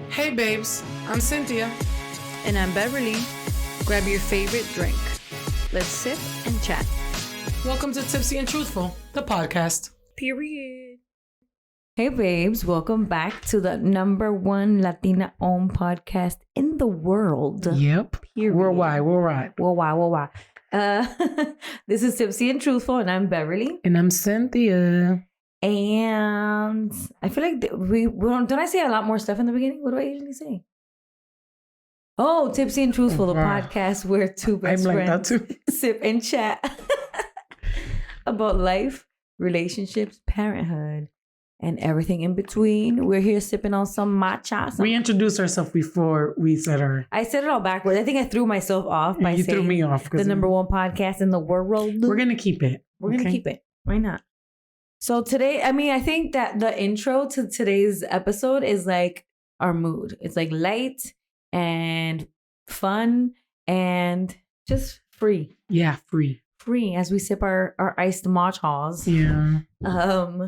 Hey babes, I'm Cynthia. And I'm Beverly. Grab your favorite drink. Let's sip and chat. Welcome to Tipsy and Truthful, the podcast. Period. Hey babes, welcome back to the #1 Latina-owned podcast in the world. Yep. Period. Worldwide. Worldwide. This is Tipsy and Truthful, and I'm Beverly. And I'm Cynthia. And I feel like we don't I say a lot more stuff in the beginning? What do I usually say? Oh, Tipsy and Truthful, the podcast where two best friends sip and chat about life, relationships, parenthood, and everything in between. We're here sipping on some matcha. We introduced ourselves before we said our... I said it all backwards. I think I threw myself off by saying threw me off the #1 podcast in the world. We're going to keep it. We're going to keep it. Why not? So today, I think that the intro to today's episode is like our mood. It's like light and fun and just free. Yeah, free. Free as we sip our iced matchas. Yeah.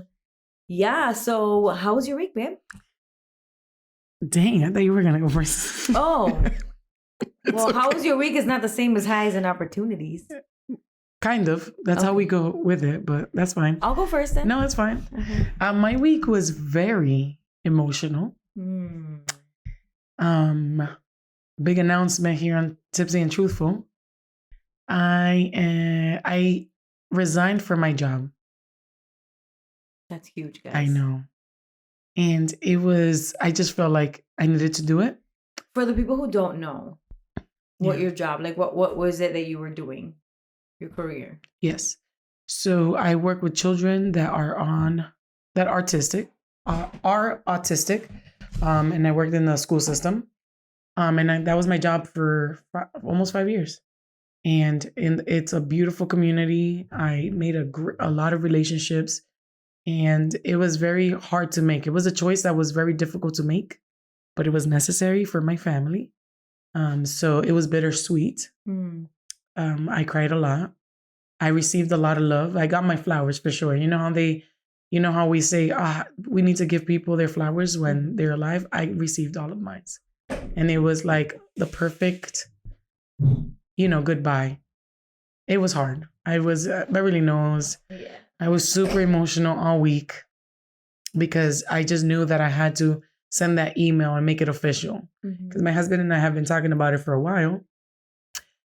Yeah, so how was your week, babe? Dang, I thought you were going to go first. Oh. Well, how was your week is not the same as highs and opportunities. Kind of. That's how we go with it, but that's fine. I'll go first then. No, it's fine. Okay. My week was very emotional. Big announcement here on Tipsy and Truthful. I resigned from my job. That's huge, guys. I know. And I just felt like I needed to do it. For the people who don't know what your job, like what was it that you were doing? Your career. Yes. So I work with children that are autistic. And I worked in the school system. And that was my job for almost 5 years. And it's a beautiful community. I made a lot of relationships, and it was very hard to make. It was a choice that was very difficult to make, but it was necessary for my family. So it was bittersweet. I cried a lot. I received a lot of love. I got my flowers for sure. You know how we say, we need to give people their flowers when they're alive. I received all of mine. And it was like the perfect, goodbye. It was hard. Beverly knows. Yeah. I was super emotional all week because I just knew that I had to send that email and make it official. Because my husband and I have been talking about it for a while.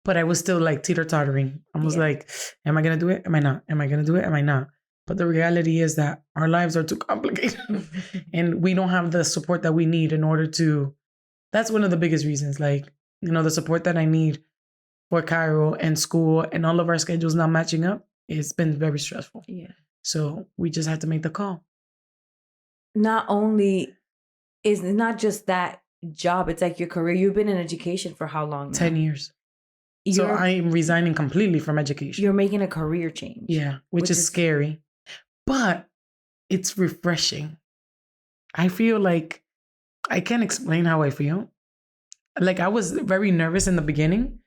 But I was still like teeter-tottering. I was like, am I going to do it? Am I not? Am I going to do it? Am I not? But the reality is that our lives are too complicated. And we don't have the support that we need in order to... That's one of the biggest reasons. Like, the support that I need for Cairo and school and all of our schedules not matching up, it's been very stressful. Yeah. So we just had to make the call. Not only is it not just that job, it's like your career. You've been in education for how long now? 10 years. So I'm resigning completely from education. You're making a career change. Yeah, which is scary. But it's refreshing. I feel like I can't explain how I feel. Like I was very nervous in the beginning,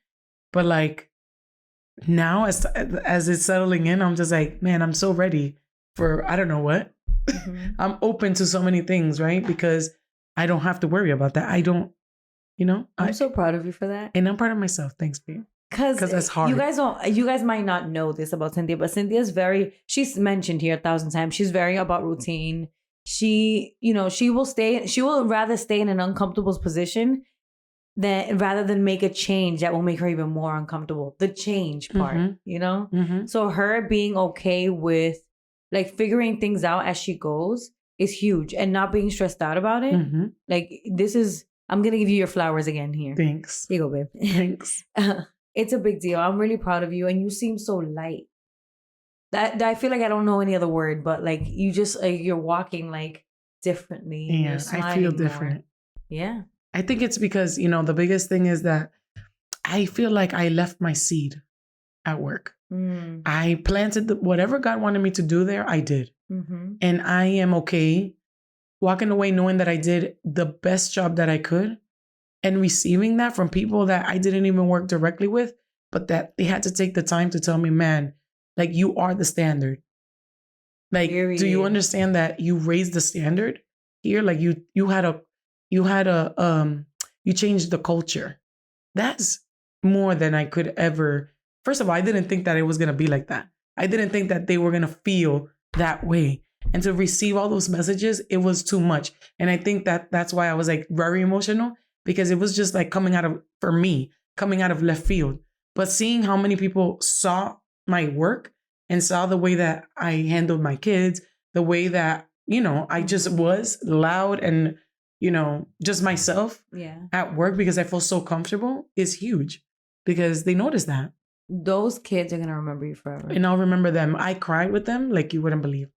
but like now as it's settling in, I'm just like, man, I'm so ready for I don't know what. I'm open to so many things, right? Because I don't have to worry about that. I don't. I'm so proud of you for that. And I'm proud of myself. Thanks, babe. Because that's hard. You guys might not know this about Cynthia, but she's mentioned here 1,000 times. She's very about routine. She will rather stay in an uncomfortable position rather than make a change that will make her even more uncomfortable. The change part, So her being okay with like figuring things out as she goes is huge, and not being stressed out about it. Like I'm going to give you your flowers again here. Thanks. Here you go, babe. Thanks. It's a big deal. I'm really proud of you. And you seem so light. That I feel like I don't know any other word, but like you just, you're walking like differently. Yeah, I feel different. Yeah. I think it's because, the biggest thing is that I feel like I left my seed at work. I planted whatever God wanted me to do there, I did. And I am okay walking away knowing that I did the best job that I could and receiving that from people that I didn't even work directly with, but that they had to take the time to tell me, man, like you are the standard. Like, do you understand that you raised the standard here? Like you had you had you changed the culture. That's more than I could ever. First of all, I didn't think that it was going to be like that. I didn't think that they were going to feel that way. And to receive all those messages, it was too much. And I think that that's why I was like very emotional, because it was just like coming out of left field. But seeing how many people saw my work and saw the way that I handled my kids, the way that, I just was loud and, just myself at work because I feel so comfortable is huge, because they notice that. Those kids are going to remember you forever. And I'll remember them. I cried with them like you wouldn't believe.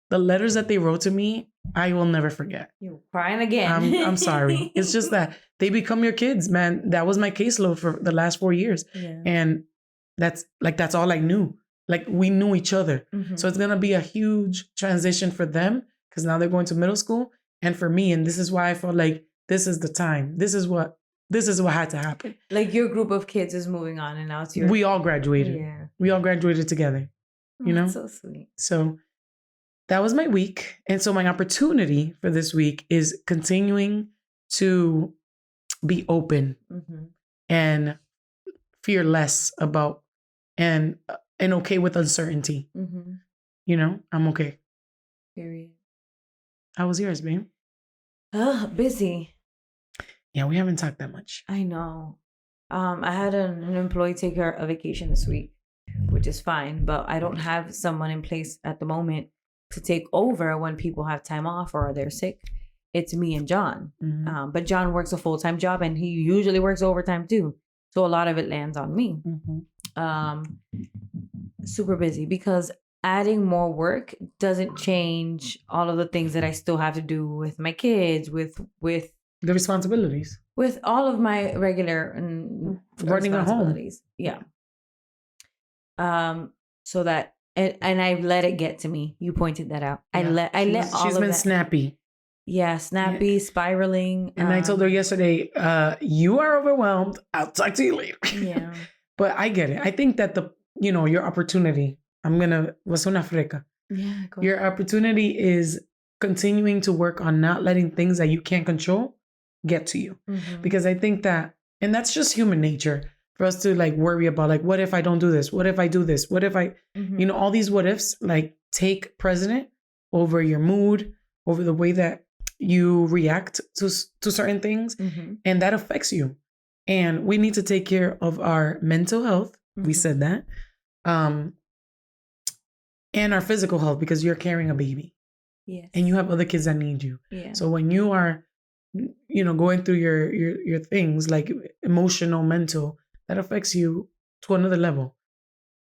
The letters that they wrote to me, I will never forget. You're crying again. I'm sorry. It's just that they become your kids, man. That was my caseload for the last 4 years. Yeah. And that's all I knew. Like, we knew each other. Mm-hmm. So it's going to be a huge transition for them, because now they're going to middle school, and for me. And this is why I felt like this is the time. This is what had to happen. Like, your group of kids is moving on, and now it's your... We all graduated. Yeah. We all graduated together. That's so sweet. So that was my week. And so my opportunity for this week is continuing to be open and fear less about and okay with uncertainty. I'm okay. Period. How was yours, babe? Busy. Yeah, we haven't talked that much. I know. I had an employee take a vacation this week, which is fine, but I don't have someone in place at the moment to take over when people have time off or they're sick. It's me and John. But John works a full-time job, and he usually works overtime too. So a lot of it lands on me. Super busy, because adding more work doesn't change all of the things that I still have to do with my kids, with the responsibilities, with all of my regular running a home. Yeah. So that and I let it get to me. You pointed that out. I let all of that. She's been snappy. Yeah, snappy, spiraling. And I told her yesterday, you are overwhelmed. I'll talk to you later. Yeah. But I get it. I think that your opportunity, was una freca. Yeah. Your opportunity is continuing to work on not letting things that you can't control get to you. Because I think that, and that's just human nature, for us to like worry about, like, what if I don't do this? What if I do this? What if I, all these what ifs, like, take precedent over your mood, over the way that you react to certain things. And that affects you. And we need to take care of our mental health. We said that. And our physical health, because you're carrying a baby. Yes. And you have other kids that need you. Yeah. So when you are, going through your things, like emotional, mental, that affects you to another level,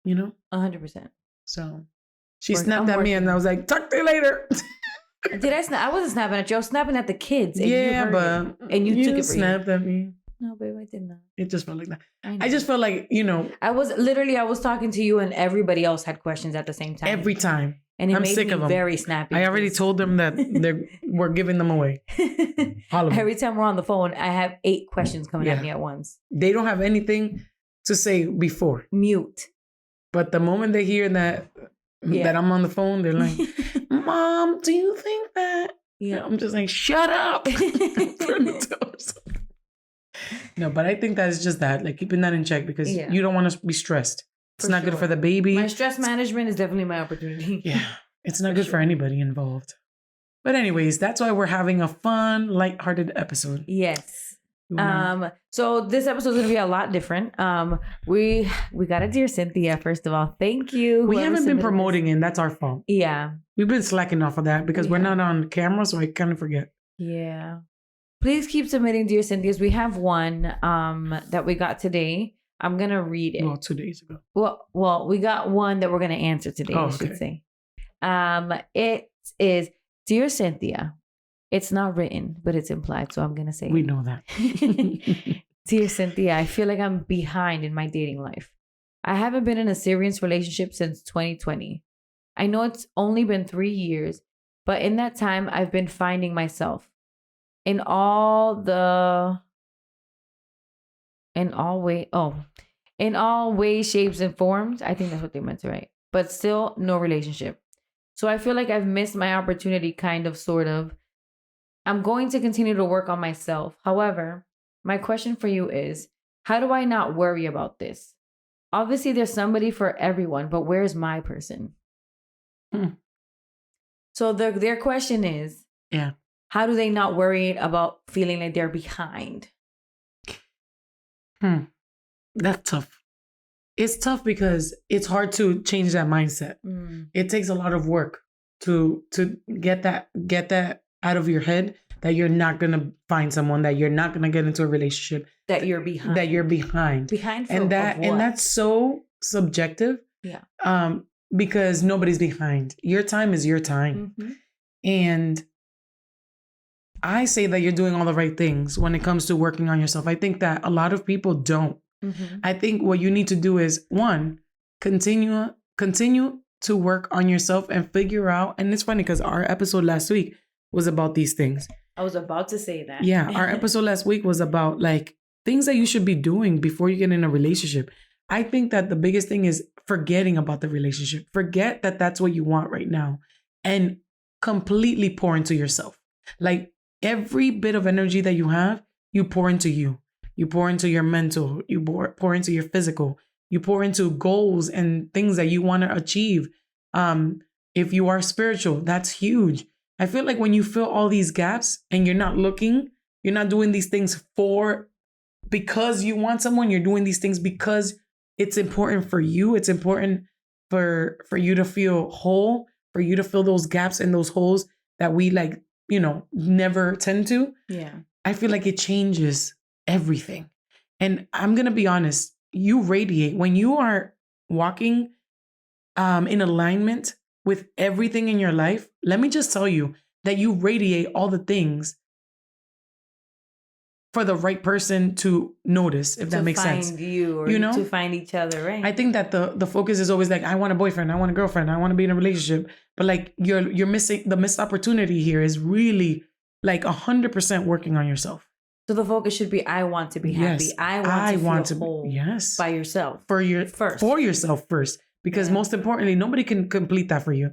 100%. So she snapped at me, and I was like, talk to you later. Did I snap? I wasn't snapping at you. I was snapping at the kids. And And you took it for snapped at me. No, babe, I did not. It just felt like that. I just felt like, I was talking to you, and everybody else had questions at the same time. Every time. And I'm sick of them. Very snappy. I already told them that we're giving them away. All of them. Every time we're on the phone, I have 8 questions coming at me at once. They don't have anything to say before. Mute. But the moment they hear that I'm on the phone, they're like, Mom, do you think that? Yeah. I'm just like, shut up. No, but I think that is just that, like, keeping that in check, because you don't want to be stressed. It's not good for the baby. My stress management is definitely my opportunity. Yeah. It's not good for anybody involved. But anyways, that's why we're having a fun, lighthearted episode. Yes. So this episode is gonna be a lot different. We got a Dear Cynthia, first of all. Thank you. We haven't been promoting it. That's our fault. Yeah. We've been slacking off of that because we're not on camera, so I kind of forget. Yeah. Please keep submitting Dear Cynthias. We have one that we got today. I'm gonna read it. Well, 2 days ago. Well, we got one that we're gonna answer today, I should say. It is Dear Cynthia. It's not written, but it's implied, so I'm gonna say we know that. Dear Cynthia, I feel like I'm behind in my dating life. I haven't been in a serious relationship since 2020. I know it's only been 3 years, but in that time, I've been finding myself in all ways, shapes, and forms. I think that's what they meant to write. But still, no relationship. So I feel like I've missed my opportunity, kind of, sort of. I'm going to continue to work on myself. However, my question for you is, how do I not worry about this? Obviously, there's somebody for everyone, but where's my person? So their question is, how do they not worry about feeling like they're behind? That's tough. It's tough because it's hard to change that mindset. It takes a lot of work to get that out of your head, that you're not gonna find someone, that you're not gonna get into a relationship, that you're behind. That you're behind. Behind and that's so subjective. Yeah. Because nobody's behind. Your time is your time. And I say that you're doing all the right things when it comes to working on yourself. I think that a lot of people don't. I think what you need to do is, one, continue to work on yourself and figure out. And it's funny because our episode last week was about these things. I was about to say that. Yeah, our episode last week was about like things that you should be doing before you get in a relationship. I think that the biggest thing is forgetting about the relationship. Forget that that's what you want right now and completely pour into yourself. Like every bit of energy that you have, you pour into you. You pour into your mental, you pour into your physical, you pour into goals and things that you want to achieve. If you are spiritual, that's huge. I feel like when you fill all these gaps and you're not looking, you're not doing these things because you want someone, you're doing these things because it's important for you. It's important for you to feel whole, for you to fill those gaps and those holes that we never tend to. Yeah. I feel like it changes everything. And I'm going to be honest, you radiate when you are walking in alignment with everything in your life. Let me just tell you that you radiate all the things for the right person to notice, if that makes sense. To find you, or to find each other, right? I think that the focus is always like, I want a boyfriend, I want a girlfriend, I want to be in a relationship. But like you're missing, the missed opportunity here is really like 100% working on yourself. So the focus should be, I want to be happy. I want to feel whole by yourself. For yourself first. Because most importantly, nobody can complete that for you.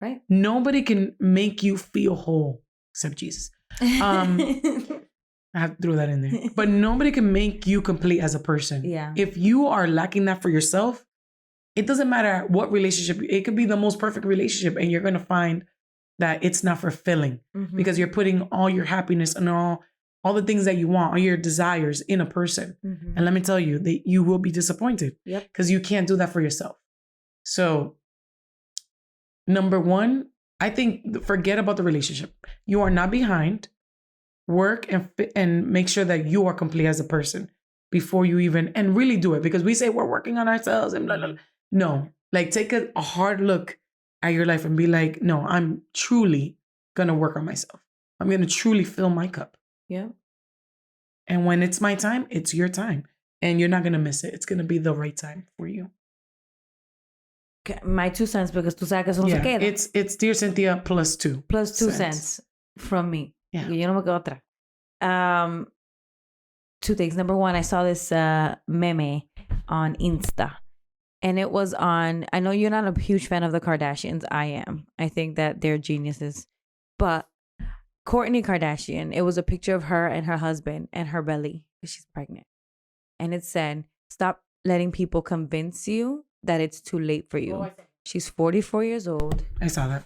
Right. Nobody can make you feel whole except Jesus. I have to throw that in there. But nobody can make you complete as a person. Yeah. If you are lacking that for yourself, it doesn't matter what relationship. It could be the most perfect relationship and you're going to find that it's not fulfilling because you're putting all your happiness and all the things that you want, all your desires in a person. And let me tell you that you will be disappointed because you can't do that for yourself. So number one, I think forget about the relationship. You are not behind. Work and make sure that you are complete as a person before you even, and really do it, because we say we're working on ourselves and blah, blah, blah. No, like take a hard look at your life and be like, no, I'm truly going to work on myself. I'm going to truly fill my cup. Yeah. And when it's my time, it's your time and you're not going to miss it. It's going to be the right time for you. Okay, my 2 cents, because tú sabes que eso no se queda. It's Dear Cynthia plus 2. Plus 2 cents from me. Yeah. Yo no me quedo atrás. 2 things. Number one, I saw this meme on Insta. And it was on, I know you're not a huge fan of the Kardashians. I am. I think that they're geniuses. But Kourtney Kardashian, it was a picture of her and her husband and her belly. She's pregnant. And it said, stop letting people convince you that it's too late for you. She's 44 years old. I saw that.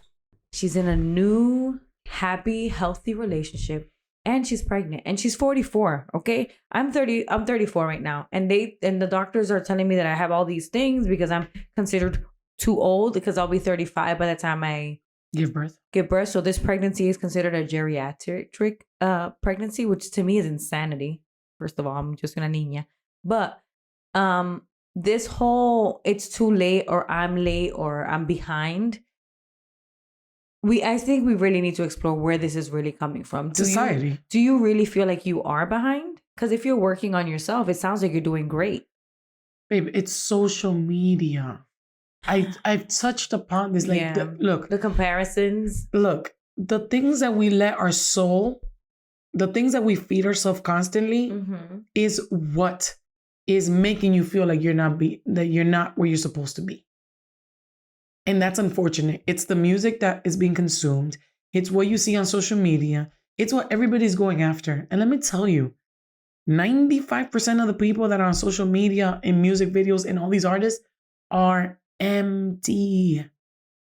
She's in a new, happy, healthy relationship. And she's pregnant. And she's 44, okay? I'm 34 right now. And the doctors are telling me that I have all these things because I'm considered too old, because I'll be 35 by the time I give birth. So this pregnancy is considered a geriatric pregnancy, which to me is insanity. First of all, I'm just una niña. But this whole it's too late or I'm late or I'm behind, I think we really need to explore where this is really coming from. Society. Do you really feel like you are behind? Because if you're working on yourself, it sounds like you're doing great. Babe, it's social media. I've touched upon this. Like, look. The comparisons. Look, the things that we let our soul, the things that we feed ourselves constantly is what is making you feel like you're not where you're supposed to be. And that's unfortunate. It's the music that is being consumed. It's what you see on social media. It's what everybody's going after. And let me tell you, 95% of the people that are on social media, in music videos, and all these artists are empty,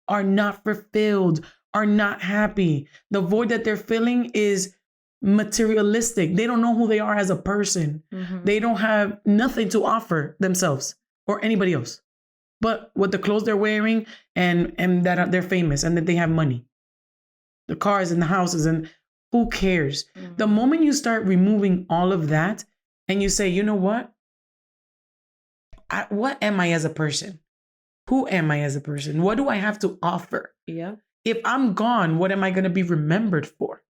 are not fulfilled, are not happy. The void that they're filling is materialistic. They don't know who they are as a person. They don't have nothing to offer themselves or anybody else, but with the clothes they're wearing and that they're famous and that they have money, the cars and the houses, and who cares? The moment you start removing all of that and you say, you know what? What am I as a person? Who am I as a person? What do I have to offer? Yeah. If I'm gone, what am I going to be remembered for?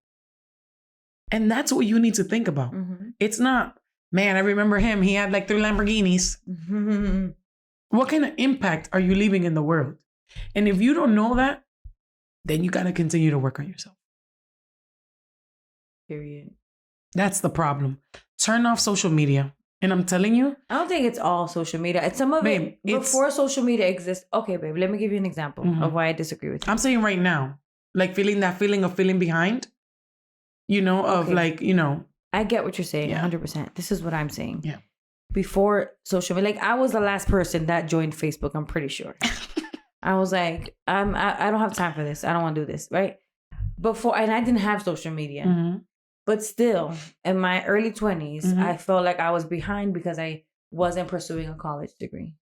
And that's what you need to think about. It's not, man, I remember him. He had like 3 Lamborghinis. What kind of impact are you leaving in the world? And if you don't know that, then you got to continue to work on yourself. Period. That's the problem. Turn off social media. And I'm telling you, I don't think it's all social media. It's some of it before social media exists. Okay, babe, let me give you an example of why I disagree with you. I'm saying right now, like feeling of feeling behind, you know, of like, you know. I get what you're saying, 100%. This is what I'm saying. Yeah. Before social media, like I was the last person that joined Facebook, I'm pretty sure. I was like, I don't have time for this. I don't want to do this, right? Before, and I didn't have social media. But still, in my early 20s, I felt like I was behind because I wasn't pursuing a college degree.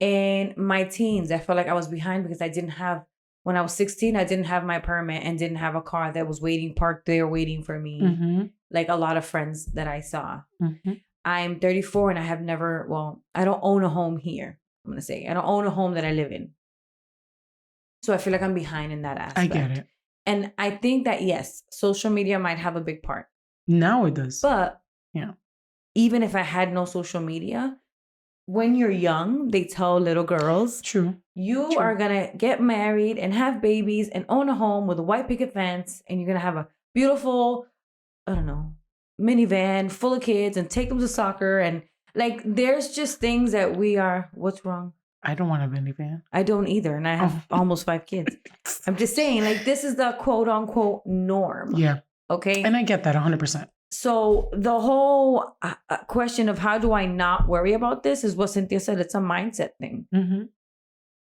In my teens, I felt like I was behind because I didn't have, when I was 16, I didn't have my permit and didn't have a car that was parked there waiting for me. Like a lot of friends that I saw. I'm 34 and I have never, I don't own a home here. I'm going to say, I don't own a home that I live in. So I feel like I'm behind in that aspect. I get it. And I think that, yes, social media might have a big part. Now it does. But even if I had no social media, when you're young, they tell little girls, you are going to get married and have babies and own a home with a white picket fence. And you're going to have a beautiful, I don't know, minivan full of kids and take them to soccer. And like, there's just things that what's wrong? I don't want a minivan. I don't either. And I have almost 5 kids. I'm just saying, like, this is the quote unquote norm. Yeah. Okay. And I get that 100%. So the whole question of how do I not worry about this is what Cynthia said. It's a mindset thing.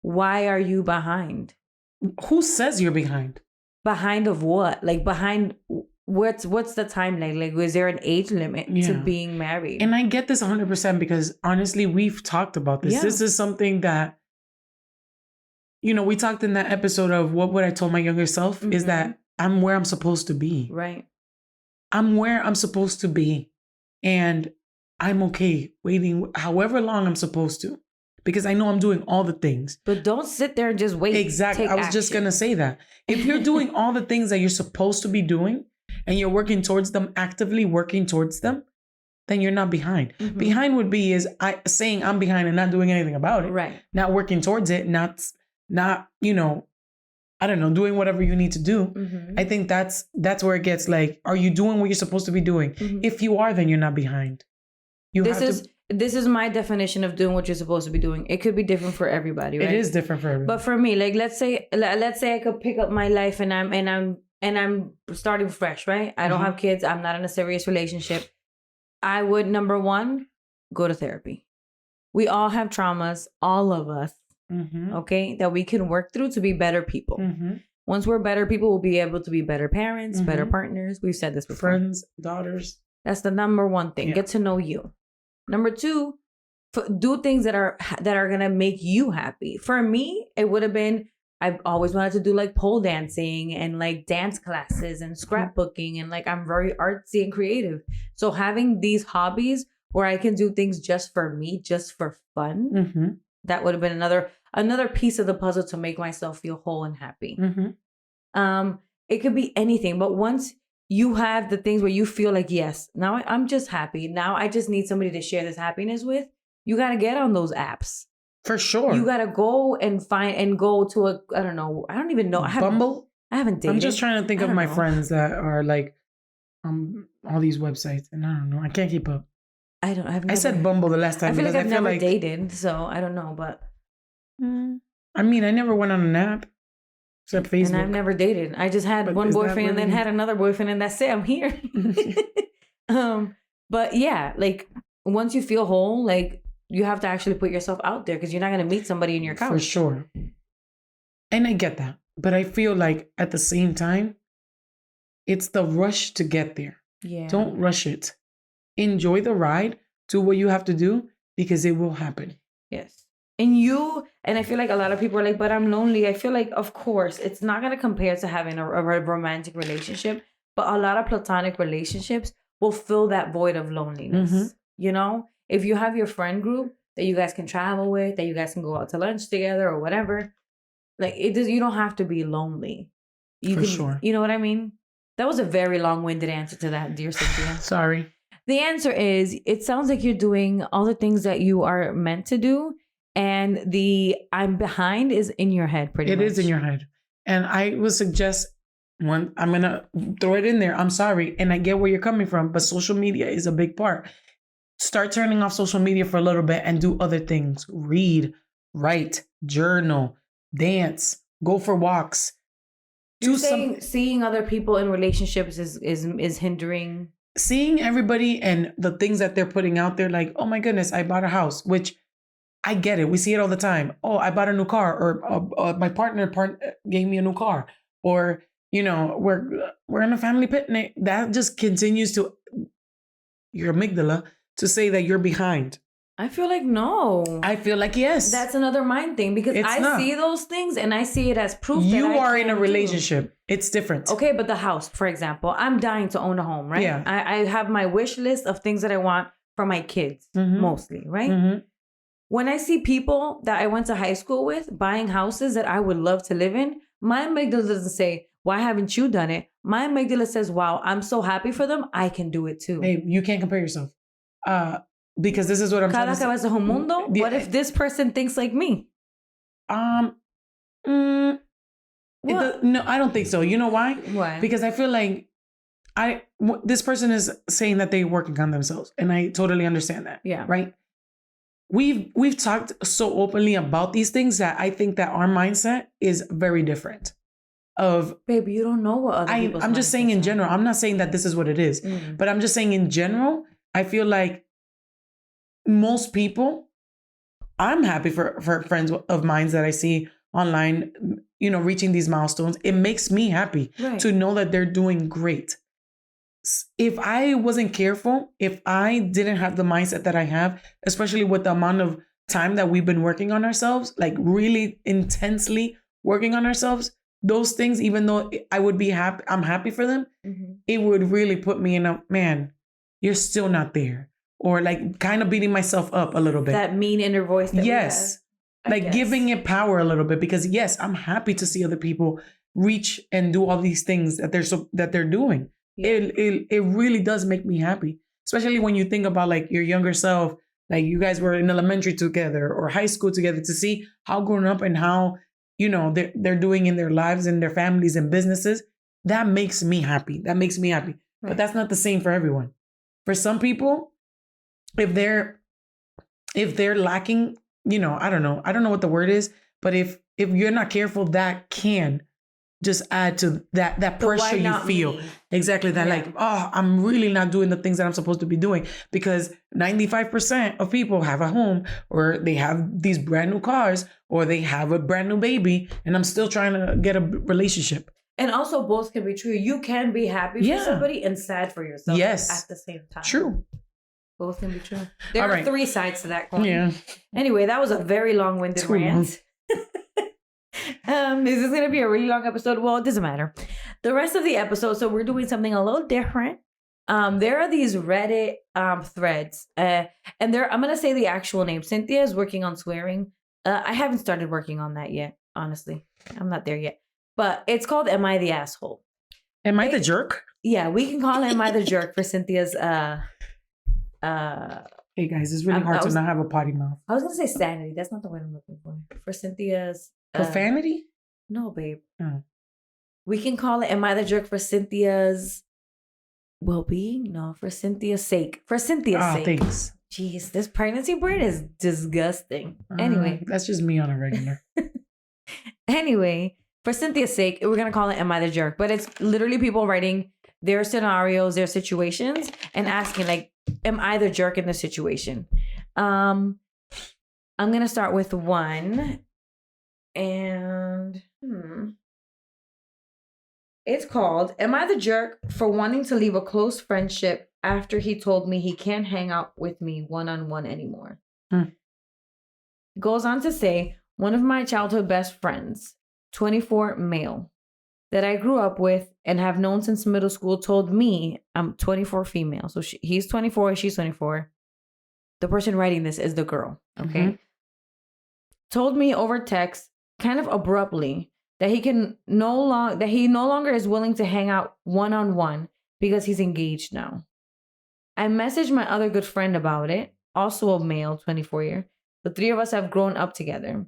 Why are you behind? Who says you're behind? Behind of what? Like behind what's the timeline? Like, is there an age limit to being married? And I get this 100% because honestly, we've talked about this. This is something that, you know, we talked in that episode of what would I tell my younger self is that I'm where I'm supposed to be. Right. I'm where I'm supposed to be. And I'm okay waiting however long I'm supposed to because I know I'm doing all the things. But don't sit there and just wait. Exactly. I was just going to say that. If you're doing all the things that you're supposed to be doing, and you're working towards them, actively working towards them, then you're not behind. Behind would be saying I'm behind and not doing anything about it. Right. Not working towards it, not, you know, I don't know, doing whatever you need to do. I think that's where it gets like, are you doing what you're supposed to be doing? If you are, then you're not behind. This is my definition of doing what you're supposed to be doing. It could be different for everybody, right? It is different for everybody. But for me, like let's say I could pick up my life and I'm starting fresh, right? I don't have kids. I'm not in a serious relationship. I would, number one, go to therapy. We all have traumas, all of us, okay, that we can work through to be better people. Once we're better people, we'll be able to be better parents, better partners. We've said this before. Friends, daughters. That's the number one thing. Get to know you. Number two, do things that are going to make you happy. For me, it would have been, I've always wanted to do like pole dancing and like dance classes and scrapbooking. And like, I'm very artsy and creative. So having these hobbies where I can do things just for me, just for fun, that would have been another piece of the puzzle to make myself feel whole and happy. It could be anything. But once you have the things where you feel like, yes, now I'm just happy. Now I just need somebody to share this happiness with. You got to get on those apps. For sure. You got to go and go to I don't know. I don't even know. Bumble? I haven't dated. I'm just trying to think of my friends that are like all these websites. And I don't know. I can't keep up. I said Bumble the last time. I feel like I've never dated. So I don't know. But I mean, I never went on an app. Except Facebook. And I've never dated. I just had one boyfriend and then had another boyfriend, and that's it. I'm here. But yeah, like once you feel whole, like you have to actually put yourself out there because you're not going to meet somebody in your couch. For sure. And I get that. But I feel like at the same time, it's the rush to get there. Yeah. Don't rush it. Enjoy the ride. Do what you have to do because it will happen. Yes. And I feel like a lot of people are like, but I'm lonely. I feel like, of course, it's not going to compare to having a romantic relationship, but a lot of platonic relationships will fill that void of loneliness. Mm-hmm. You know, if you have your friend group that you guys can travel with, that you guys can go out to lunch together or whatever, like you don't have to be lonely. Sure. You know what I mean? That was a very long-winded answer to that, dear Cynthia. Sorry. The answer is, it sounds like you're doing all the things that you are meant to do. And the I'm behind is in your head pretty much. It is in your head. And I would suggest I'm going to throw it in there. I'm sorry. And I get where you're coming from, but social media is a big part. Start turning off social media for a little bit and do other things. Read, write, journal, dance, go for walks. Seeing other people in relationships is hindering. Seeing everybody and the things that they're putting out there, like, oh my goodness, I bought a house, which I get it. We see it all the time. Oh, I bought a new car, or my partner gave me a new car, or we're in a family picnic. That just continues to your amygdala to say that you're behind. I feel like no. I feel like yes. That's another mind thing because I see those things and I see it as proof you that are in a relationship. It's different. Okay, but the house, for example, I'm dying to own a home, right? Yeah. I have my wish list of things that I want for my kids, mostly, right? Mm-hmm. When I see people that I went to high school with buying houses that I would love to live in, my amygdala doesn't say, why haven't you done it? My amygdala says, wow, I'm so happy for them. I can do it too. Hey, you can't compare yourself. Because this is what I'm trying to say. Cada cabeza es un mundo. What if this person thinks like me? No, I don't think so. You know why? Why? Because I feel like this person is saying that they're working on themselves, and I totally understand that. Yeah. Right. We've talked so openly about these things that I think that our mindset is very different. Baby, you don't know what other people's I'm just saying in general. I'm not saying that this is what it is, but I'm just saying in general. I feel like most people, I'm happy for right of mine that I see online, reaching these milestones. It makes me happy to know that they're doing great. If I wasn't careful, if I didn't have the mindset that I have, especially with the amount of time that we've been working on ourselves, like really intensely working on ourselves, those things, even though I would be happy, I'm happy for them, it would really put me in a, man, you're still not there. Or like kind of beating myself up a little bit. That mean inner voice. That yes. Like giving it power a little bit, because yes, I'm happy to see other people reach and do all these things that they're doing. Yeah. It really does make me happy, especially when you think about like your younger self, like you guys were in elementary together or high school together, to see how grown up and how, they're doing in their lives and their families and businesses. That makes me happy. Right. But that's not the same for everyone. For some people, if they're lacking, I don't know what the word is, but if you're not careful, that can just add to that pressure you feel. Me? Exactly. That like, oh, I'm really not doing the things that I'm supposed to be doing, because 95% of people have a home, or they have these brand new cars, or they have a brand new baby, and I'm still trying to get a relationship. And also both can be true. You can be happy for somebody and sad for yourself at the same time. True. Both can be true. There are 3 sides to that coin. Yeah. Anyway, that was a very long-winded rant. This is going to be a really long episode. Well, it doesn't matter. The rest of the episode, so we're doing something a little different. There are these Reddit threads. And I'm going to say the actual name. Cynthia is working on swearing. I haven't started working on that yet, honestly. I'm not there yet. But it's called Am I the Asshole? Am I the jerk? Yeah, we can call it Am I the Jerk for Cynthia's... hey guys, it's really hard to not have a potty mouth. I was gonna say sanity. That's not the word I'm looking for. For Cynthia's profanity? No, babe. Oh. We can call it Am I the Jerk for Cynthia's well-being? No, for Cynthia's sake. For Cynthia's sake. Thanks. Jeez, this pregnancy brain is disgusting. Anyway. That's just me on a regular. Anyway, for Cynthia's sake, we're going to call it Am I the Jerk? But it's literally people writing their scenarios, their situations, and asking, like, am I the jerk in this situation? I'm going to start with one. And it's called, Am I the Jerk for wanting to leave a close friendship after he told me he can't hang out with me one-on-one anymore? Goes on to say, one of my childhood best friends, 24 male, that I grew up with and have known since middle school, told me, I'm 24 female. So he's 24, she's 24. The person writing this is the girl, okay? Told me over text, kind of abruptly, that he no longer is willing to hang out one-on-one because he's engaged now. I messaged my other good friend about it, also a male, 24 year. The three of us have grown up together.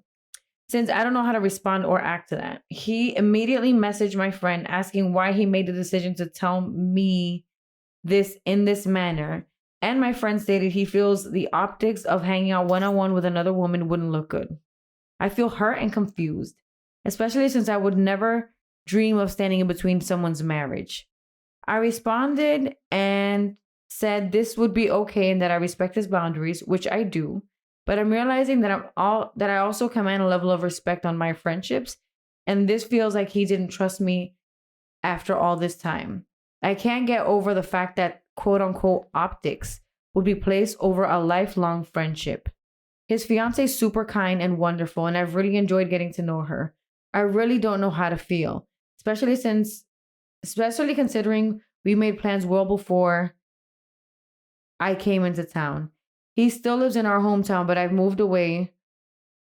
Since I don't know how to respond or act to that, he immediately messaged my friend asking why he made the decision to tell me this in this manner. And my friend stated he feels the optics of hanging out one-on-one with another woman wouldn't look good. I feel hurt and confused, especially since I would never dream of standing in between someone's marriage. I responded and said this would be okay and that I respect his boundaries, which I do. But I'm realizing that I also command a level of respect on my friendships, and this feels like he didn't trust me after all this time. I can't get over the fact that quote-unquote optics would be placed over a lifelong friendship. His fiance is super kind and wonderful, and I've really enjoyed getting to know her. I really don't know how to feel, especially considering we made plans well before I came into town. He still lives in our hometown, but I've moved away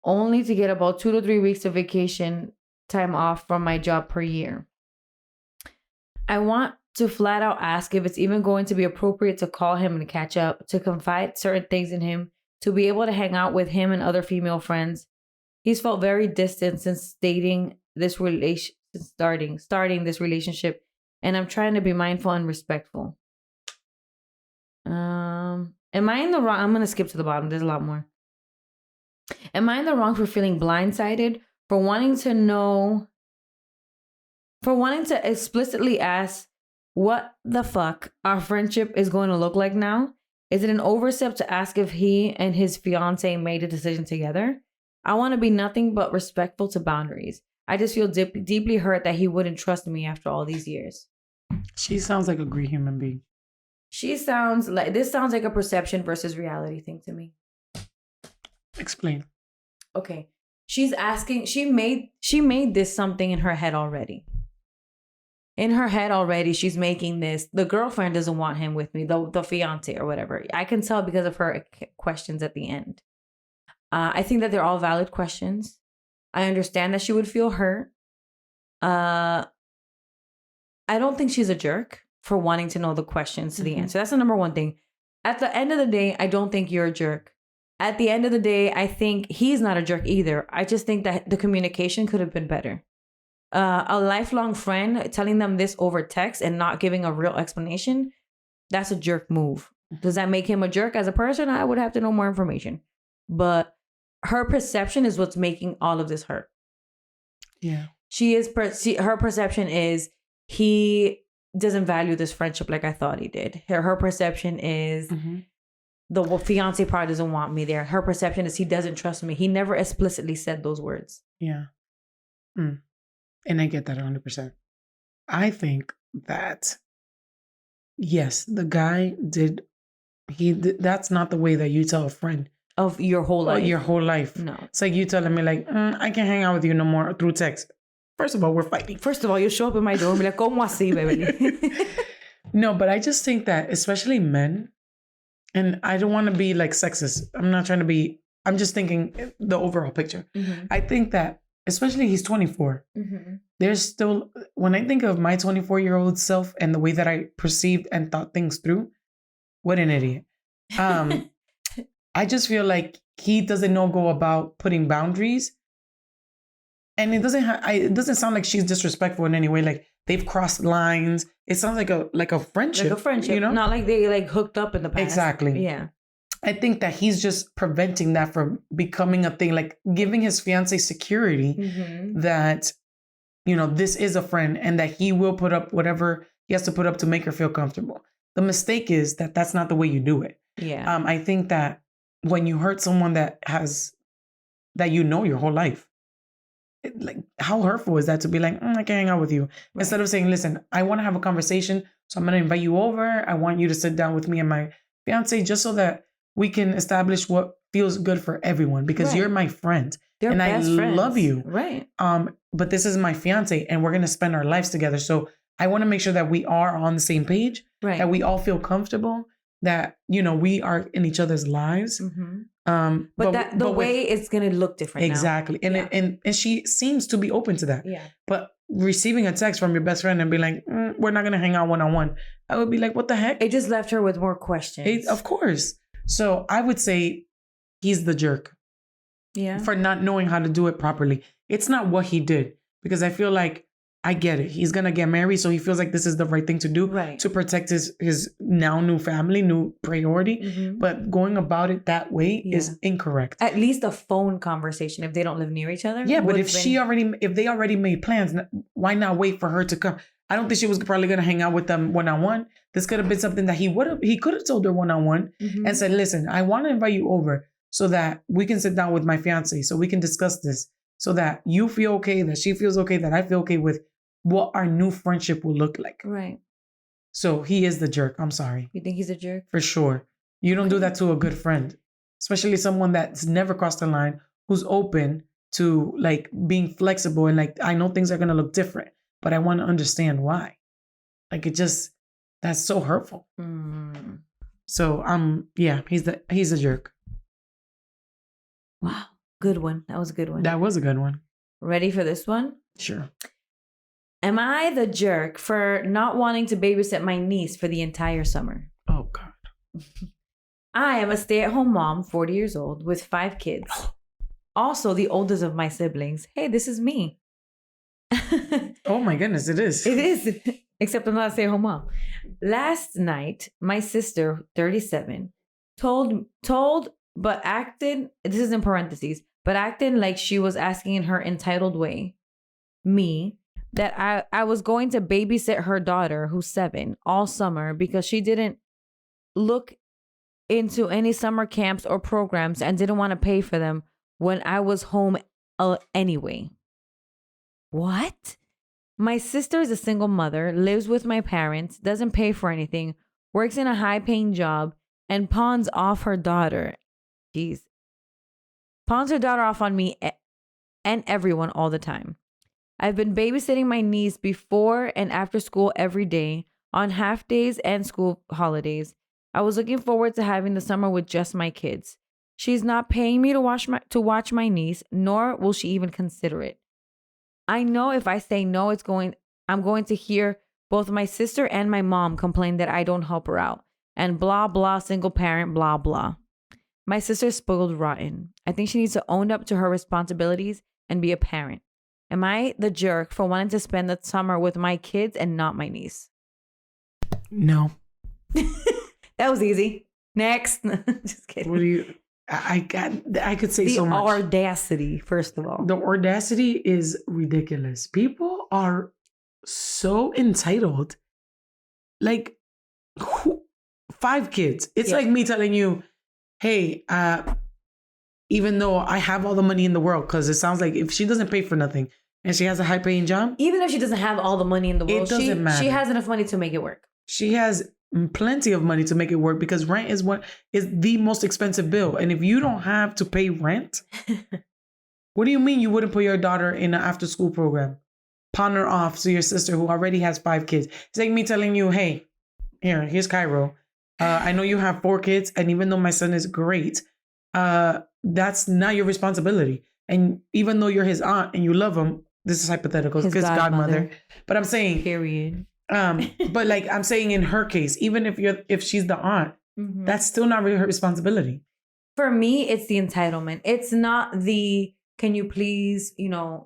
only to get about 2 to 3 weeks of vacation time off from my job per year. I want to flat out ask if it's even going to be appropriate to call him and catch up, to confide certain things in him, to be able to hang out with him and other female friends. He's felt very distant since starting this relationship, and I'm trying to be mindful and respectful. Am I in the wrong? I'm going to skip to the bottom. There's a lot more. Am I in the wrong for feeling blindsided, for wanting to explicitly ask what the fuck our friendship is going to look like now? Is it an overstep to ask if he and his fiance made a decision together? I want to be nothing but respectful to boundaries. I just feel deeply hurt that he wouldn't trust me after all these years. She sounds like a great human being. This sounds like a perception versus reality thing to me. Explain. Okay. She's asking, she made this something in her head already. In her head already, she's making this. The girlfriend doesn't want him with me, the fiance or whatever. I can tell because of her questions at the end. I think that they're all valid questions. I understand that she would feel hurt. I don't think she's a jerk for wanting to know the questions to the answer. That's the number one thing. At the end of the day, I don't think you're a jerk. At the end of the day, I think he's not a jerk either. I just think that the communication could have been better. A lifelong friend telling them this over text and not giving a real explanation, that's a jerk move. Does that make him a jerk as a person? I would have to know more information. But her perception is what's making all of this hurt. Yeah. Her perception is he doesn't value this friendship like I thought he did. Her perception is the fiance part doesn't want me there. Her perception is he doesn't trust me. He never explicitly said those words. Yeah. And I get that 100%. I think that, yes, the guy that's not the way that you tell a friend. Of your whole life. Your whole life. No. It's like you telling me like, I can't hang out with you no more through text. First of all, we're fighting. First of all, you show up at my door and be like, ¿Cómo así, Beverly? No, but I just think that especially men, and I don't want to be like sexist. I'm just thinking the overall picture. I think that especially he's 24. There's still, when I think of my 24-year-old self and the way that I perceived and thought things through, what an idiot. I just feel like he doesn't go about putting boundaries. And it doesn't sound like she's disrespectful in any way. Like they've crossed lines. It sounds like a friendship. Like a friendship, you know? Not like they hooked up in the past. Exactly. Yeah. I think that he's just preventing that from becoming a thing, like giving his fiance security that this is a friend and that he will put up whatever he has to put up to make her feel comfortable. The mistake is that that's not the way you do it. Yeah. I think that when you hurt someone that your whole life, like how hurtful is that to be like, I can't hang out with you. Right. Instead of saying, listen, I want to have a conversation. So I'm going to invite you over. I want you to sit down with me and my fiance just so that we can establish what feels good for everyone because you're my friend. They're and best I friends. love you. Right. But this is my fiance and we're going to spend our lives together. So I want to make sure that we are on the same page, that we all feel comfortable, that, we are in each other's lives. Mm-hmm. But the way it's going to look different exactly. now. And she seems to be open to that. Yeah. But receiving a text from your best friend and be like, we're not going to hang out one-on-one. I would be like, what the heck? It just left her with more questions. Of course. So I would say he's the jerk. Yeah. For not knowing how to do it properly. It's not what he did because I feel like I get it. He's going to get married. So he feels like this is the right thing to do to protect his now new family, new priority. Mm-hmm. But going about it that way is incorrect. At least a phone conversation if they don't live near each other. Yeah, but if they already made plans, why not wait for her to come? I don't think she was probably going to hang out with them one-on-one. This could have been something that he could have told her one-on-one and said, listen, I want to invite you over so that we can sit down with my fiance so we can discuss this so that you feel okay, that she feels okay, that I feel okay with what our new friendship will look like. Right. So he is the jerk. I'm sorry. You think he's a jerk? For sure. You don't do that to a good friend, especially someone that's never crossed the line, who's open to like being flexible and like, I know things are going to look different, but I want to understand why. Like that's so hurtful. Mm. So he's a jerk. Wow. Good one. That was a good one. That was a good one. Ready for this one? Sure. Am I the jerk for not wanting to babysit my niece for the entire summer? Oh, God. I am a stay-at-home mom, 40 years old, with 5 kids. Also, the oldest of my siblings. Hey, this is me. Oh, my goodness, it is. It is. Except I'm not a stay-at-home mom. Last night, my sister, 37, told, but acted, this is in parentheses, but acted like she was asking in her entitled way, me, that I was going to babysit her daughter, who's 7, all summer because she didn't look into any summer camps or programs and didn't want to pay for them when I was home anyway. What? My sister is a single mother, lives with my parents, doesn't pay for anything, works in a high-paying job, and pawns off her daughter. Jeez. Pawns her daughter off on me and everyone all the time. I've been babysitting my niece before and after school every day, on half days and school holidays. I was looking forward to having the summer with just my kids. She's not paying me to watch my niece, nor will she even consider it. I know if I say no, I'm going to hear both my sister and my mom complain that I don't help her out, and blah blah, single parent, blah blah. My sister's spoiled rotten. I think she needs to own up to her responsibilities and be a parent. Am I the jerk for wanting to spend the summer with my kids and not my niece? No. That was easy. Next. Just kidding. What do you... I could say so much. The audacity, first of all. The audacity is ridiculous. People are so entitled. Like, 5 kids. It's like me telling you, hey, even though I have all the money in the world, because it sounds like if she doesn't pay for nothing and she has a high-paying job. Even if she doesn't have all the money in the world, it doesn't matter. She has enough money to make it work. She has plenty of money to make it work because rent is the most expensive bill. And if you don't have to pay rent, what do you mean you wouldn't put your daughter in an after-school program? Pawn her off to your sister who already has 5 kids. It's like me telling you, hey, here's Cairo. I know you have 4 kids, and even though my son is great, that's not your responsibility. And even though you're his aunt and you love him, this is hypothetical, because godmother. But I'm saying, period. But like I'm saying, in her case, even if she's the aunt, that's still not really her responsibility. For me, it's the entitlement. It's not the, can you please,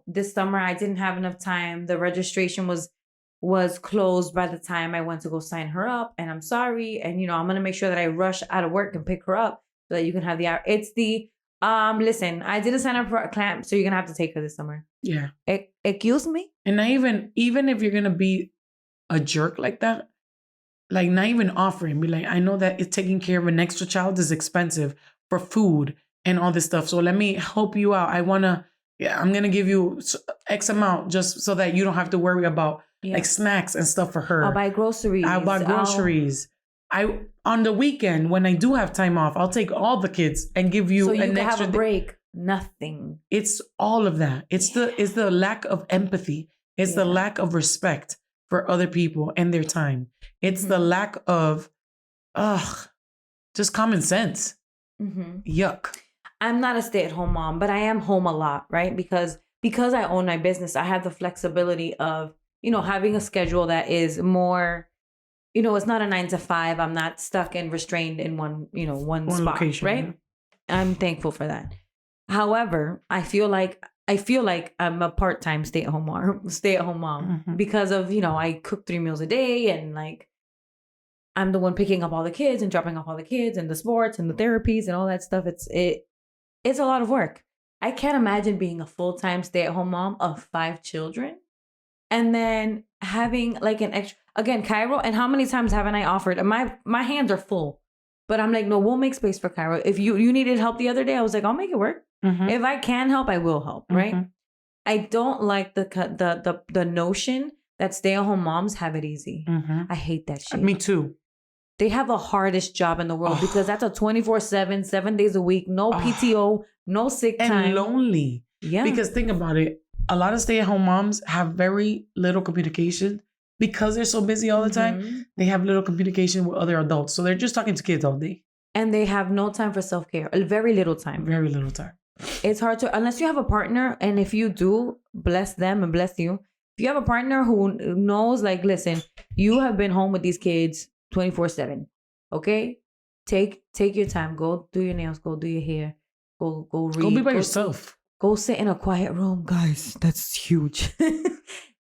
this summer I didn't have enough time. The registration was closed by the time I went to go sign her up, and I'm sorry. And I'm going to make sure that I rush out of work and pick her up so that you can have the hour. It's the, Listen, I didn't sign up for a camp, so you're gonna have to take her this summer. Yeah. Excuse me? And not even if you're gonna be a jerk like that, like not even offering, be like, I know that it's taking care of an extra child is expensive for food and all this stuff. So let me help you out. I'm gonna give you X amount just so that you don't have to worry about like snacks and stuff for her. I'll buy groceries. On the weekend when I do have time off, I'll take all the kids and give you an extra have a break. Nothing. It's all of that. It's the lack of empathy. It's the lack of respect for other people and their time. It's the lack of just common sense. Yuck. I'm not a stay-at-home mom, but I am home a lot, right? Because I own my business, I have the flexibility of, having a schedule that is more, it's not a 9 to 5. I'm not stuck and restrained in one spot, location, right? Yeah. I'm thankful for that. However, I feel like I'm a part-time stay-at-home mom because of, I cook 3 meals a day and like I'm the one picking up all the kids and dropping off all the kids and the sports and the therapies and all that stuff. It's a lot of work. I can't imagine being a full-time stay-at-home mom of 5 children and then having like an extra, again, Cairo. And how many times haven't I offered? And my hands are full, but I'm like, no, we'll make space for Cairo. If you needed help the other day, I was like, I'll make it work. If I can help, I will help. Right. I don't like the notion that stay-at-home moms have it easy. I hate that shit. Me too. They have the hardest job in the world because that's a 24/7, 7 days a week, no PTO, no sick time. And lonely. Yeah. Because think about it. A lot of stay-at-home moms have very little communication because they're so busy all the time. They have little communication with other adults. So they're just talking to kids all day. And they have no time for self-care. Very little time. Very little time. It's hard to, unless you have a partner. And if you do, bless them and bless you. If you have a partner who knows, like, listen, you have been home with these kids 24/7. Okay? Take your time. Go do your nails. Go do your hair. Go read. Go be by yourself. Go sit in a quiet room. Guys, that's huge.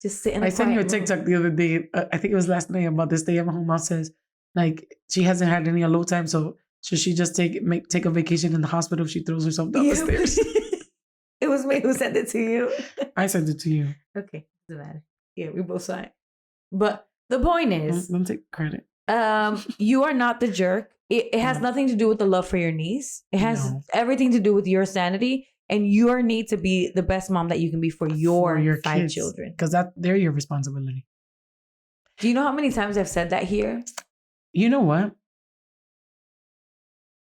Just sit in a quiet room. I sent you a TikTok the other day. I think it was last night about this day. My mom says, like, she hasn't had any alone time, so should she just take a vacation in the hospital if she throws herself down the stairs? It was me who sent it to you. I sent it to you. Okay, doesn't matter. Yeah, we both saw it. But the point is, don't take credit. You are not the jerk. It has nothing to do with the love for your niece. It has everything to do with your sanity and your need to be the best mom that you can be for your 5 kids, children. Because they're your responsibility. Do you know how many times I've said that here? You know what?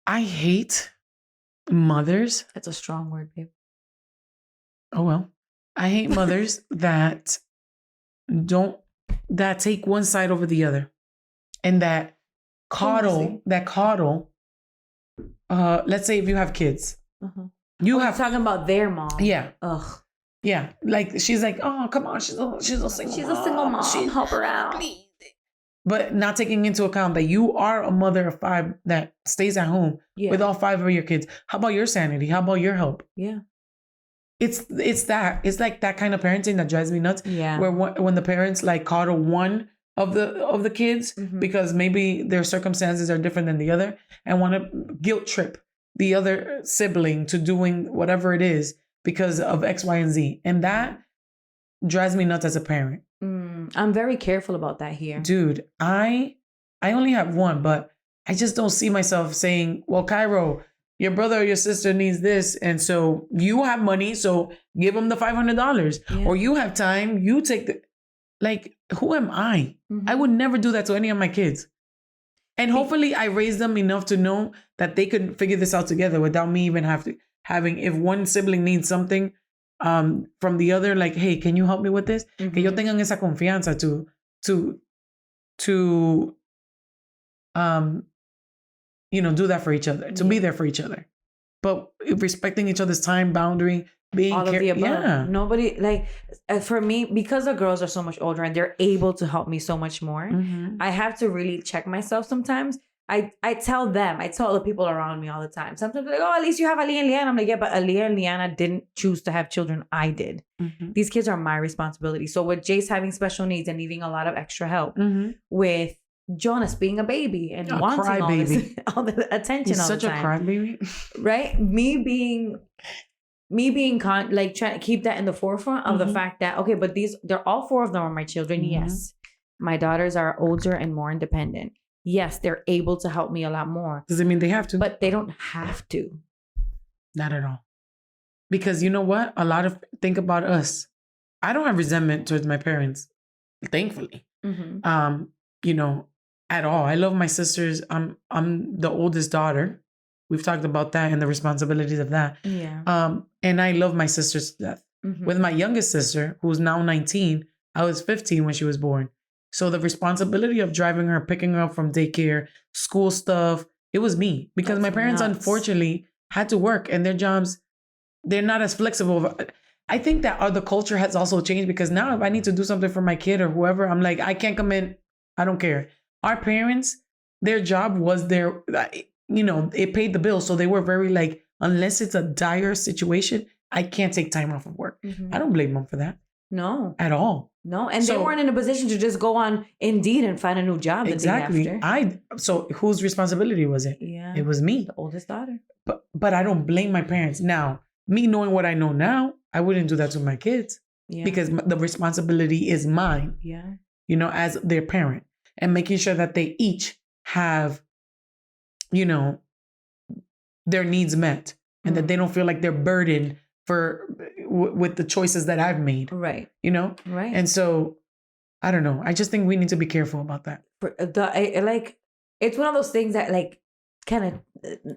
I hate mothers. That's a strong word, babe. Oh, well. I hate mothers that take one side over the other. And that coddle, let's say if you have kids. You're talking about their mom. Yeah. Ugh. Yeah. Like, she's like, oh, come on. She's a single mom. She help her out. Please. But not taking into account that you are a mother of 5 that stays at home with all 5 of your kids. How about your sanity? How about your help? Yeah. It's like that kind of parenting that drives me nuts. Yeah. Where when the parents like coddle one of the kids because maybe their circumstances are different than the other and want to guilt trip the other sibling to doing whatever it is because of X, Y, and Z. And that drives me nuts as a parent. I'm very careful about that here. Dude, I only have one, but I just don't see myself saying, well, Cairo, your brother or your sister needs this. And so you have money, so give them the $500. Yeah. Or you have time, you take the... Like, who am I? I would never do that to any of my kids. And hopefully I raised them enough to know that they could figure this out together without me even having, if one sibling needs something from the other, like, hey, can you help me with this? Que yo tengan esa confianza to do that for each other, to be there for each other. But respecting each other's time, boundary, being all of the above. Yeah. Nobody, like, for me, because the girls are so much older and they're able to help me so much more, I have to really check myself sometimes. I tell the people around me all the time. Sometimes they're like, oh, at least you have Ali and Liana. I'm like, yeah, but Ali and Liana didn't choose to have children. I did. These kids are my responsibility. So with Jace having special needs and needing a lot of extra help with Jonas being a baby and A wanting crybaby. all the attention He's all such the a time. crybaby. Right? Me being like trying to keep that in the forefront of the fact that, okay, but they're all 4 of them are my children. Yes. My daughters are older and more independent. Yes, they're able to help me a lot more. Does it mean they have to? But they don't have to. Not at all. Because you know what? Think about us. I don't have resentment towards my parents, thankfully. You know, at all. I love my sisters. I'm the oldest daughter. We've talked about that and the responsibilities of that. Yeah. And I love my sisters to death. With my youngest sister, who's now 19, I was 15 when she was born. So the responsibility of driving her, picking her up from daycare, school stuff, it was me. Because my parents, unfortunately, had to work and their jobs, they're not as flexible. I think that the culture has also changed because now if I need to do something for my kid or whoever, I'm like, I can't come in. I don't care. Our parents, their job was it paid the bills. So they were very like, unless it's a dire situation, I can't take time off of work. I don't blame them for that. No. At all. No. And they weren't in a position to just go on Indeed and find a new job. Exactly. The day after. So whose responsibility was it? Yeah. It was me. The oldest daughter. But I don't blame my parents. Now, me knowing what I know now, I wouldn't do that to my kids. Yeah. Because the responsibility is mine. Yeah. You know, as their parent. And making sure that they each have, you know, their needs met. And that they don't feel like they're burdened with the choices that I've made. Right. You know? Right. And so, I don't know. I just think we need to be careful about that. It's one of those things that like kind of,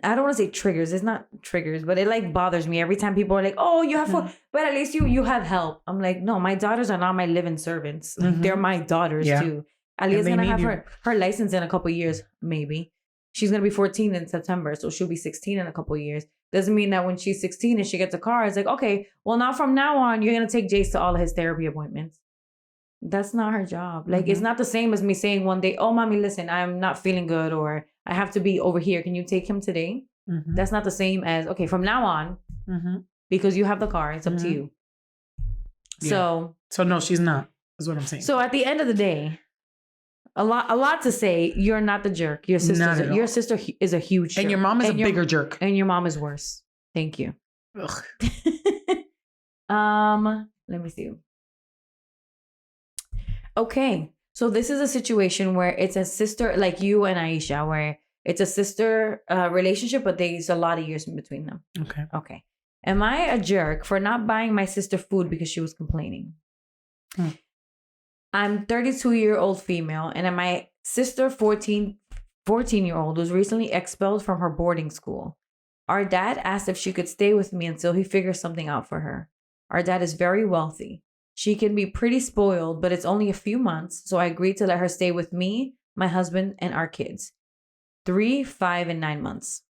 I don't want to say triggers. It's not triggers, but it like bothers me every time people are like, oh, you have food, but at least you have help. I'm like, no, my daughters are not my living servants. They're my daughters too. Alia's going to have her license in a couple of years, maybe. She's going to be 14 in September, so she'll be 16 in a couple of years. Doesn't mean that when she's 16 and she gets a car, it's like, okay, well, now from now on, you're going to take Jace to all of his therapy appointments. That's not her job. Like, it's not the same as me saying one day, oh, mommy, listen, I'm not feeling good or I have to be over here. Can you take him today? That's not the same as, okay, from now on, because you have the car, it's up to you. Yeah. So no, she's not, is what I'm saying. So at the end of the day, a lot to say. You're not the jerk. Your sister is a huge jerk. And your mom is a bigger jerk. And your mom is worse. Thank you. Ugh. Let me see. Okay. So this is a situation where it's a sister, like you and Aisha, where it's a sister relationship, but there's a lot of years in between them. Okay. Am I a jerk for not buying my sister food because she was complaining? I'm 32-year-old female, and my sister, 14-year-old, was recently expelled from her boarding school. Our dad asked if she could stay with me until he figures something out for her. Our dad is very wealthy. She can be pretty spoiled, but it's only a few months, so I agreed to let her stay with me, my husband, and our kids. 3, 5, and 9 months.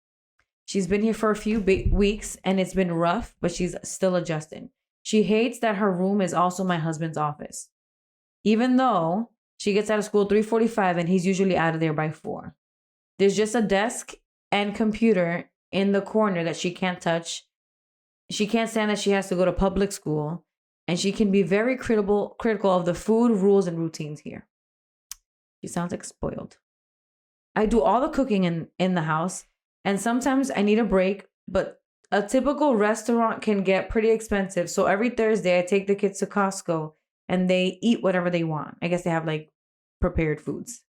She's been here for a few weeks, and it's been rough, but she's still adjusting. She hates that her room is also my husband's office. Even though she gets out of school 3:45 and he's usually out of there by 4. There's just a desk and computer in the corner that she can't touch. She can't stand that she has to go to public school, and she can be very critical of the food, rules, and routines here. She sounds like spoiled. I do all the cooking in the house, and sometimes I need a break, but a typical restaurant can get pretty expensive. So every Thursday I take the kids to Costco and they eat whatever they want. I guess they have like prepared foods.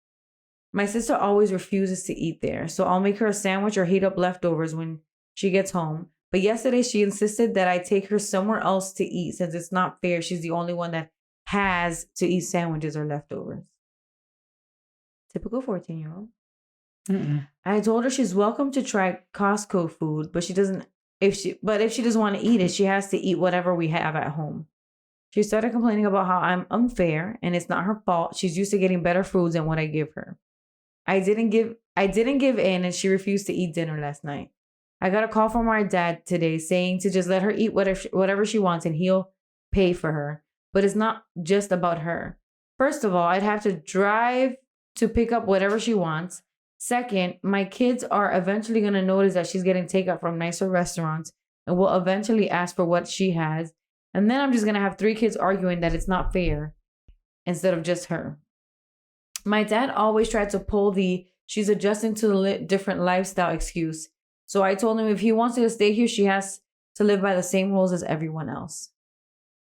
My sister always refuses to eat there, so I'll make her a sandwich or heat up leftovers when she gets home. But yesterday she insisted that I take her somewhere else to eat since it's not fair. She's the only one that has to eat sandwiches or leftovers. Typical 14-year-old. I told her she's welcome to try Costco food, but if she doesn't want to eat it, she has to eat whatever we have at home. She started complaining about how I'm unfair and it's not her fault. She's used to getting better foods than what I give her. I didn't give in and she refused to eat dinner last night. I got a call from our dad today saying to just let her eat whatever she wants and he'll pay for her. But it's not just about her. First of all, I'd have to drive to pick up whatever she wants. Second, my kids are eventually going to notice that she's getting takeout from nicer restaurants and will eventually ask for what she has. And then I'm just going to have 3 kids arguing that it's not fair instead of just her. My dad always tried to pull the she's adjusting to the different lifestyle excuse. So I told him if he wants her to stay here, she has to live by the same rules as everyone else.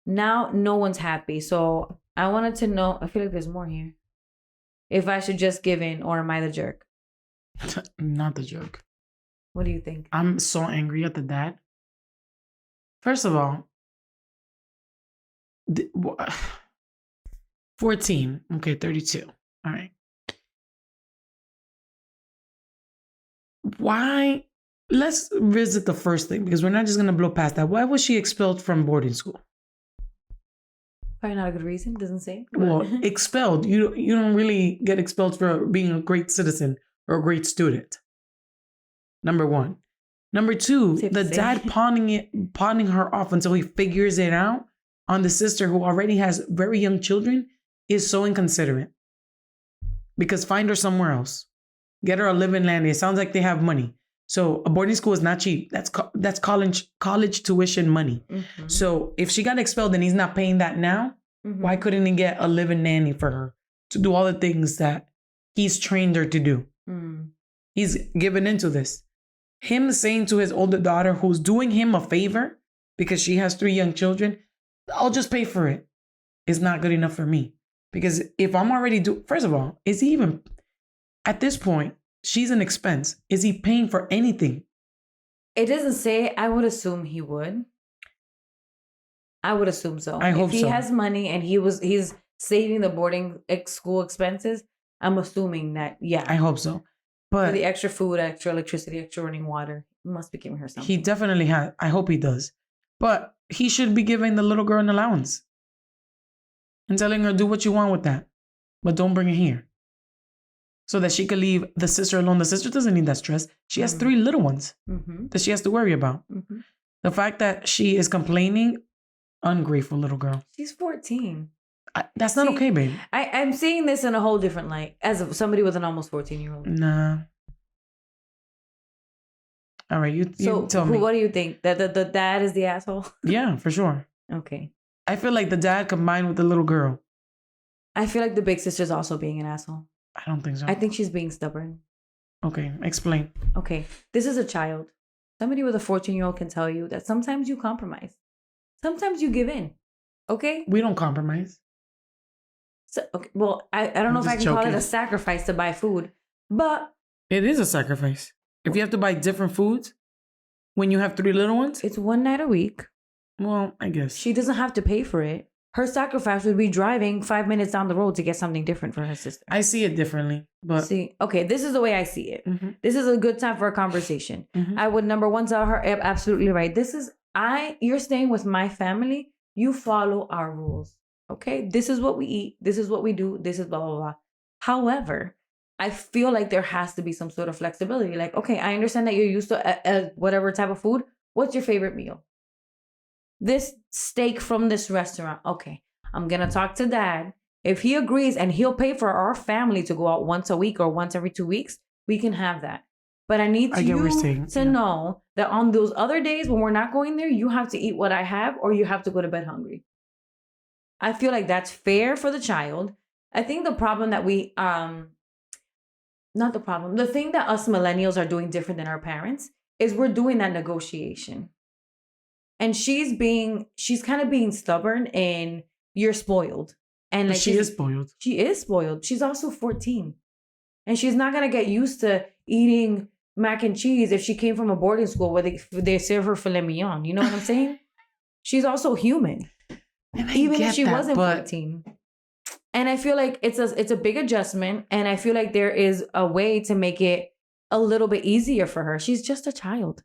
Now, no one's happy. So I wanted to know, I feel like there's more here. If I should just give in or am I the jerk? Not the jerk. What do you think? I'm so angry at the dad. First of all, 14. Okay, 32. All right. Why? Let's visit the first thing because we're not just going to blow past that. Why was she expelled from boarding school? Probably not a good reason. Doesn't say. Well, expelled. You don't really get expelled for being a great citizen or a great student. Number one. Number two, the dad pawning her off until he figures it out on the sister who already has very young children is so inconsiderate. Because find her somewhere else. Get her a live-in nanny. It sounds like they have money. So a boarding school is not cheap. That's college tuition money. Mm-hmm. So if she got expelled and he's not paying that now, why couldn't he get a live-in nanny for her to do all the things that he's trained her to do? Mm. He's given into this. Him saying to his older daughter, who's doing him a favor because she has 3 young children, I'll just pay for it, is not good enough for me. Because if I'm already first of all, is he even, at this point, she's an expense. Is he paying for anything? It doesn't say. I would assume he would. I would assume so. I hope if he has money and he's saving the boarding school expenses, I'm assuming that, yeah. I hope so. But for the extra food, extra electricity, extra running water, he must be giving her something. He definitely has. I hope he does. But he should be giving the little girl an allowance and telling her, do what you want with that, but don't bring it here. So that she could leave the sister alone. The sister doesn't need that stress. She has 3 little ones that she has to worry about. Mm-hmm. The fact that she is complaining, ungrateful little girl. She's 14. That's not okay, babe. I'm seeing this in a whole different light as somebody with an almost 14-year-old. Nah. All right, you tell me. What do you think? That the dad is the asshole? Yeah, for sure. Okay. I feel like the dad combined with the little girl. I feel like the big sister's also being an asshole. I don't think so. I think she's being stubborn. Okay, explain. Okay, this is a child. Somebody with a 14-year-old can tell you that sometimes you compromise. Sometimes you give in. Okay? We don't compromise. So, okay, well, I don't know if I can call it a sacrifice to buy food, but... It is a sacrifice. If you have to buy different foods when you have 3 little ones? It's 1 night a week. Well, I guess. She doesn't have to pay for it. Her sacrifice would be driving 5 minutes down the road to get something different for her sister. I see it differently, but... See, okay, this is the way I see it. Mm-hmm. This is a good time for a conversation. Mm-hmm. I would, number one, tell her, absolutely right. You're staying with my family. You follow our rules. Okay? This is what we eat. This is what we do. This is blah, blah, blah. However, I feel like there has to be some sort of flexibility. Like, okay, I understand that you're used to whatever type of food. What's your favorite meal? This steak from this restaurant. Okay, I'm going to talk to dad. If he agrees and he'll pay for our family to go out once a week or once every 2 weeks, we can have that. But I need you to know that on those other days when we're not going there, you have to eat what I have or you have to go to bed hungry. I feel like that's fair for the child. I think the problem that the thing that us millennials are doing different than our parents is we're doing that negotiation. And she's kind of being stubborn and you're spoiled. And like she is spoiled. She is spoiled. She's also 14. And she's not going to get used to eating mac and cheese if she came from a boarding school where they serve her filet mignon. You know what I'm saying? She's also human. Even if she wasn't 14. And I feel like it's a big adjustment. And I feel like there is a way to make it a little bit easier for her. She's just a child.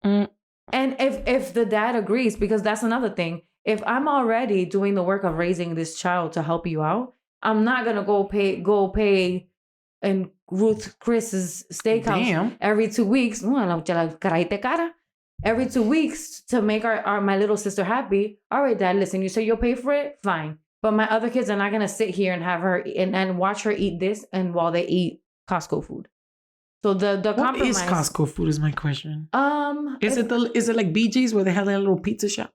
Mm. And if the dad agrees, because that's another thing. If I'm already doing the work of raising this child to help you out, I'm not going to go pay in Chris's steakhouse every 2 weeks. Every 2 weeks to make my little sister happy. All right, dad, listen, you say you'll pay for it? Fine. But my other kids are not going to sit here and have her and watch her eat this and while they eat Costco food. So the compromise. What is Costco food is my question. Is it like BJ's where they have that little pizza shop?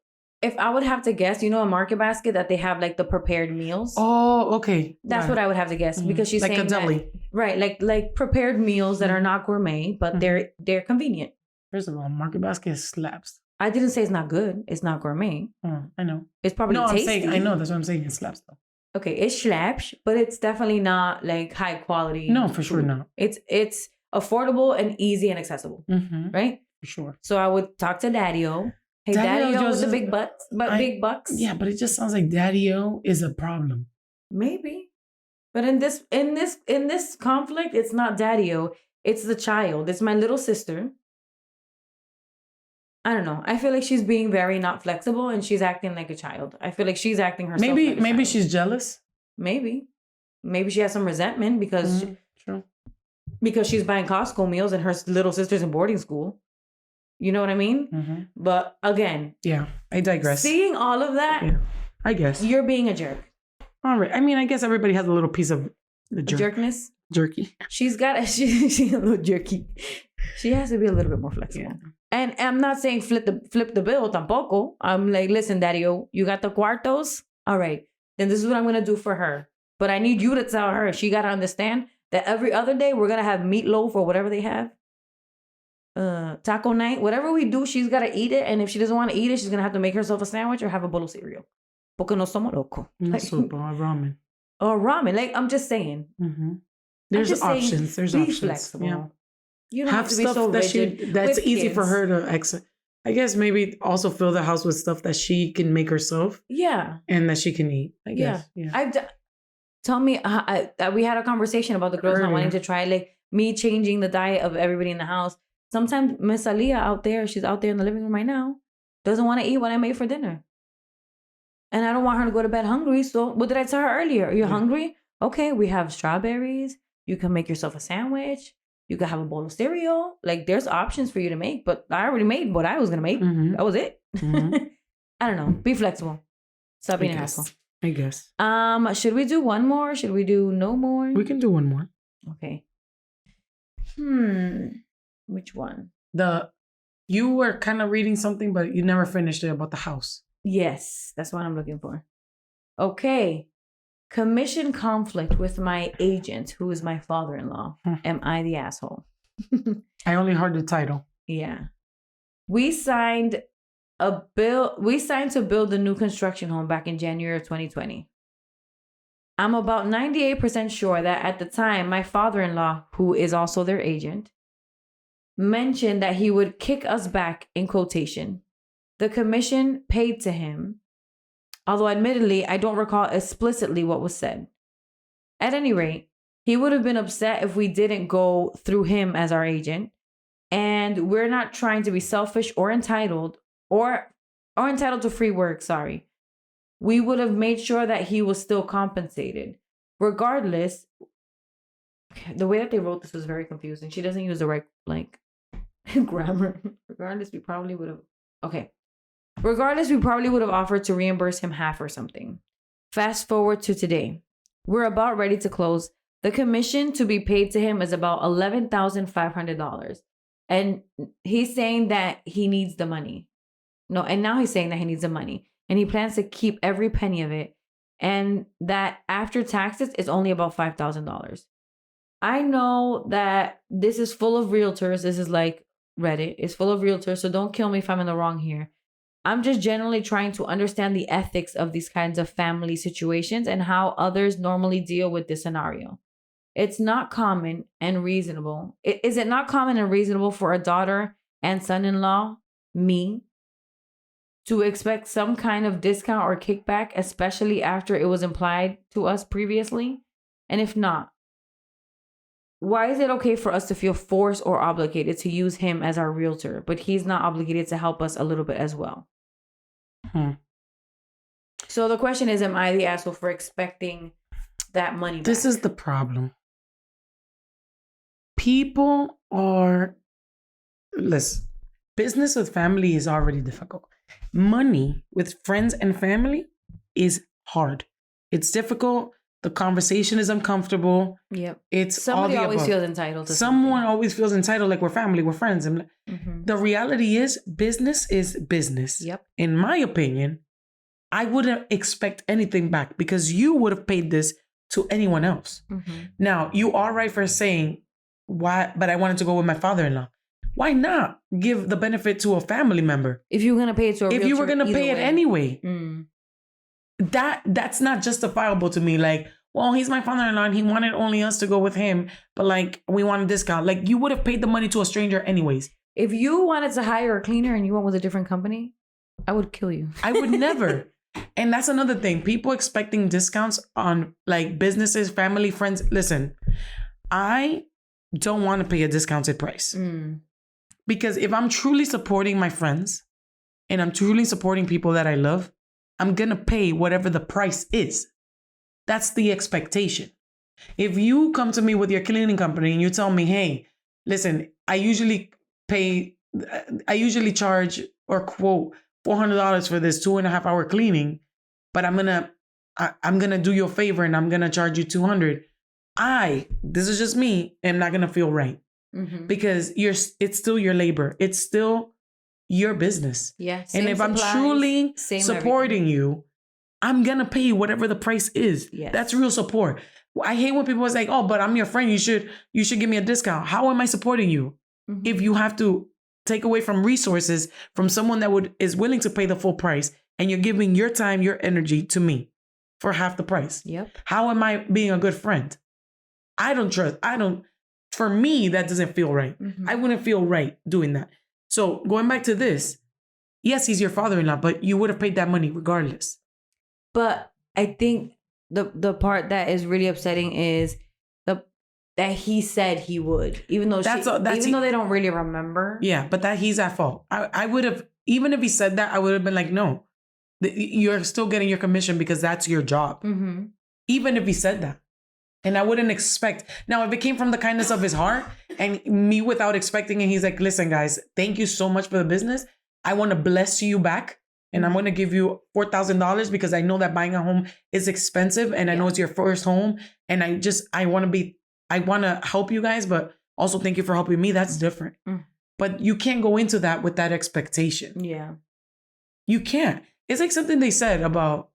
if I would have to guess, you know, a Market Basket that they have like the prepared meals. Oh, okay. That's what I would have to guess because she's like saying a deli. that, right? Like prepared meals that are not gourmet, but they're convenient. First of all, Market Basket slaps. I didn't say it's not good. It's not gourmet. Oh, I know. It's probably tasty. I know. That's what I'm saying. It slaps though. Okay, it slaps, but it's definitely not like high quality. No, for sure not. It's affordable and easy and accessible, right? For sure. So I would talk to Daddy-O. Hey, Daddy-O with the big butts, big bucks. Yeah, but it just sounds like Daddy-O is a problem. Maybe, but in this conflict, it's not Daddy-O. It's the child. It's my little sister. I don't know. I feel like she's being very not flexible and she's acting like a child. I feel like she's acting herself. Maybe she's jealous. Maybe she has some resentment because she's buying Costco meals and her little sister's in boarding school. You know what I mean? But again, yeah, I digress. Seeing all of that, I guess you're being a jerk. All right. I mean, I guess everybody has a little piece of the jerkness. Jerky. She's a little jerky. She has to be a little bit more flexible. Yeah. And I'm not saying flip the bill tampoco. I'm like, listen, Daddy-O, you got the cuartos? All right. Then this is what I'm going to do for her. But I need you to tell her. She got to understand that every other day we're going to have meatloaf or whatever they have. Taco night. Whatever we do, she's got to eat it. And if she doesn't want to eat it, she's going to have to make herself a sandwich or have a bowl of cereal. Porque no somos loco. No soup or ramen. Or ramen. Like, I'm just saying. There's options. There's be options. Flexible. Yeah. You don't have to be so rigid. That's easy kids. For her to exit. I guess maybe also fill the house with stuff that she can make herself. Yeah. And that she can eat. I guess. Yeah. Tell me, we had a conversation about the girls not wanting to try, like me changing the diet of everybody in the house. Sometimes Miss Aliyah she's out there in the living room right now, doesn't want to eat what I made for dinner. And I don't want her to go to bed hungry. So what did I tell her earlier? You're hungry? Okay, we have strawberries. You can make yourself a sandwich. You can have a bowl of cereal. Like, there's options for you to make, but I already made what I was going to make. That was it. I don't know. Be flexible. Stop being an asshole. I guess. Should we do one more? Should we do no more? We can do one more. Okay. Which one? You were kind of reading something, but you never finished it about the house. Yes, that's what I'm looking for. Okay. Commission conflict with my agent, who is my father-in-law. Am I the asshole? I only heard the title. Yeah. We signed to build a new construction home back in January of 2020. I'm about 98% sure that at the time, my father-in-law, who is also their agent, mentioned that he would kick us back in quotation. The commission paid to him, although admittedly, I don't recall explicitly what was said. At any rate, he would have been upset if we didn't go through him as our agent. And we're not trying to be selfish or entitled or entitled to free work, sorry. We would have made sure that he was still compensated. Regardless, the way that they wrote this was very confusing. She doesn't use the right, grammar. Regardless, we probably would have offered to reimburse him half or something. Fast forward to today. We're about ready to close. The commission to be paid to him is about $11,500. And he's saying that he needs the money. No, and now he's saying that he needs the money. And he plans to keep every penny of it. And that after taxes, it's only about $5,000. I know that this is full of realtors. This is like Reddit. It's full of realtors. So don't kill me if I'm in the wrong here. I'm just generally trying to understand the ethics of these kinds of family situations and how others normally deal with this scenario. It's not common and reasonable. Is it not common and reasonable for a daughter and son-in-law, me, to expect some kind of discount or kickback, especially after it was implied to us previously? And if not, why is it okay for us to feel forced or obligated to use him as our realtor, but he's not obligated to help us a little bit as well? So the question is, am I the asshole for expecting that money back? This is the problem. People listen, business with family is already difficult. Money with friends and family is hard. It's difficult The conversation is uncomfortable. Yep. It's somebody all the always above. feels entitled to Someone something. always feels entitled, like we're family, we're friends. And the reality is, business is business. Yep. In my opinion, I wouldn't expect anything back because you would have paid this to anyone else. Now, you are right for saying, why? But I wanted to go with my father-in-law. Why not give the benefit to a family member? If you were going to pay it to a if you were going to pay it anyway, that's not justifiable to me. Like, well, he's my father-in-law and he wanted only us to go with him, but like we want a discount. Like, you would have paid the money to a stranger anyways. If you wanted to hire a cleaner and you went with a different company, I would kill you. I would never. And that's another thing. People expecting discounts on like businesses, family, friends. Listen, I don't want to pay a discounted price. Because if I'm truly supporting my friends and I'm truly supporting people that I love, I'm going to pay whatever the price is. That's the expectation. If you come to me with your cleaning company and you tell me, hey, listen, I usually charge or quote $400 for this 2.5 hour cleaning, but I'm going to do you a favor and I'm going to charge you $200. This is just me, am not going to feel right. Because it's still your labor. It's still your business. Yeah. And if supplies, I'm truly supporting you, I'm going to pay you whatever the price is. Yes. That's real support. I hate when people are like, oh, but I'm your friend. You should give me a discount. How am I supporting you? If you have to take away from resources from someone that is willing to pay the full price and you're giving your time, your energy to me for half the price. Yep. How am I being a good friend? For me, that doesn't feel right. I wouldn't feel right doing that. So going back to this, yes, he's your father-in-law, but you would have paid that money regardless. But I think the part that is really upsetting is that he said he would, even though they don't really remember. Yeah, but that he's at fault. I would have, even if he said that, I would have been like, no, you're still getting your commission because that's your job. Even if he said that. And I wouldn't expect. Now, if it came from the kindness of his heart and me without expecting it, he's like, listen, guys, thank you so much for the business. I want to bless you back. And I'm going to give you $4,000 because I know that buying a home is expensive. And I know it's your first home. And I want to help you guys, but also thank you for helping me. That's different. But you can't go into that with that expectation. Yeah. You can't. It's like something they said about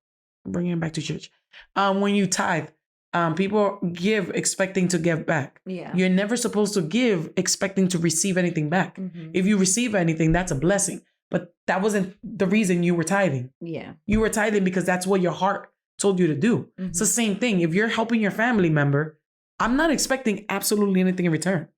bringing it back to church. When you tithe, people give expecting to give back. Yeah. You're never supposed to give expecting to receive anything back. If you receive anything, that's a blessing. But that wasn't the reason you were tithing. Yeah. You were tithing because that's what your heart told you to do. It's the same thing. If you're helping your family member, I'm not expecting absolutely anything in return.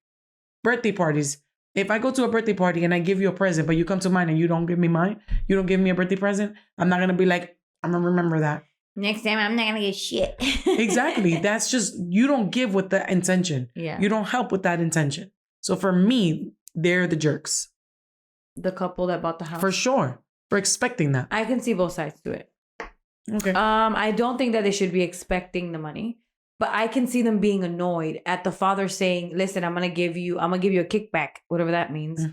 Birthday parties. If I go to a birthday party and I give you a present, but you come to mine and you don't give me mine, you don't give me a birthday present, I'm not going to be like, I'm going to remember that. Next time, I'm not going to get shit. Exactly. That's just, you don't give with that intention. Yeah. You don't help with that intention. So for me, they're the jerks. The couple that bought the house? For sure. For expecting that. I can see both sides to it. Okay. I don't think that they should be expecting the money, but I can see them being annoyed at the father saying, listen, I'm going to give you a kickback, whatever that means.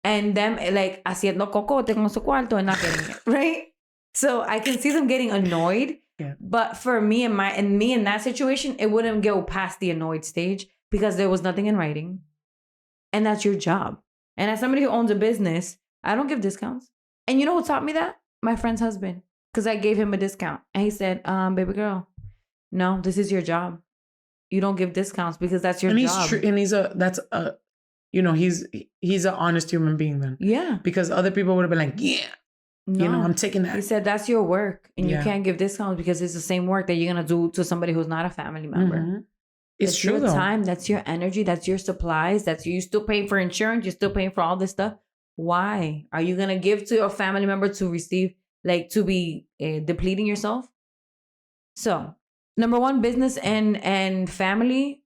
And them like, haciendo cocote con su cuarto and not getting it, right? So I can see them getting annoyed. Yeah. But for me in that situation, it wouldn't go past the annoyed stage because there was nothing in writing. And that's your job. And as somebody who owns a business, I don't give discounts. And you know who taught me that? My friend's husband. Because I gave him a discount. And he said, baby girl, no, this is your job. You don't give discounts because that's your job. And he's an honest human being then. Yeah. Because other people would have been like, yeah. No, I'm taking that. He said, that's your work. And you can't give discounts because it's the same work that you're going to do to somebody who's not a family member. It's that's true, your though. Time. That's your energy. That's your supplies. You're still paying for insurance. You're still paying for all this stuff. Why? Are you going to give to a family member to receive, to be depleting yourself? So, number one, business and family,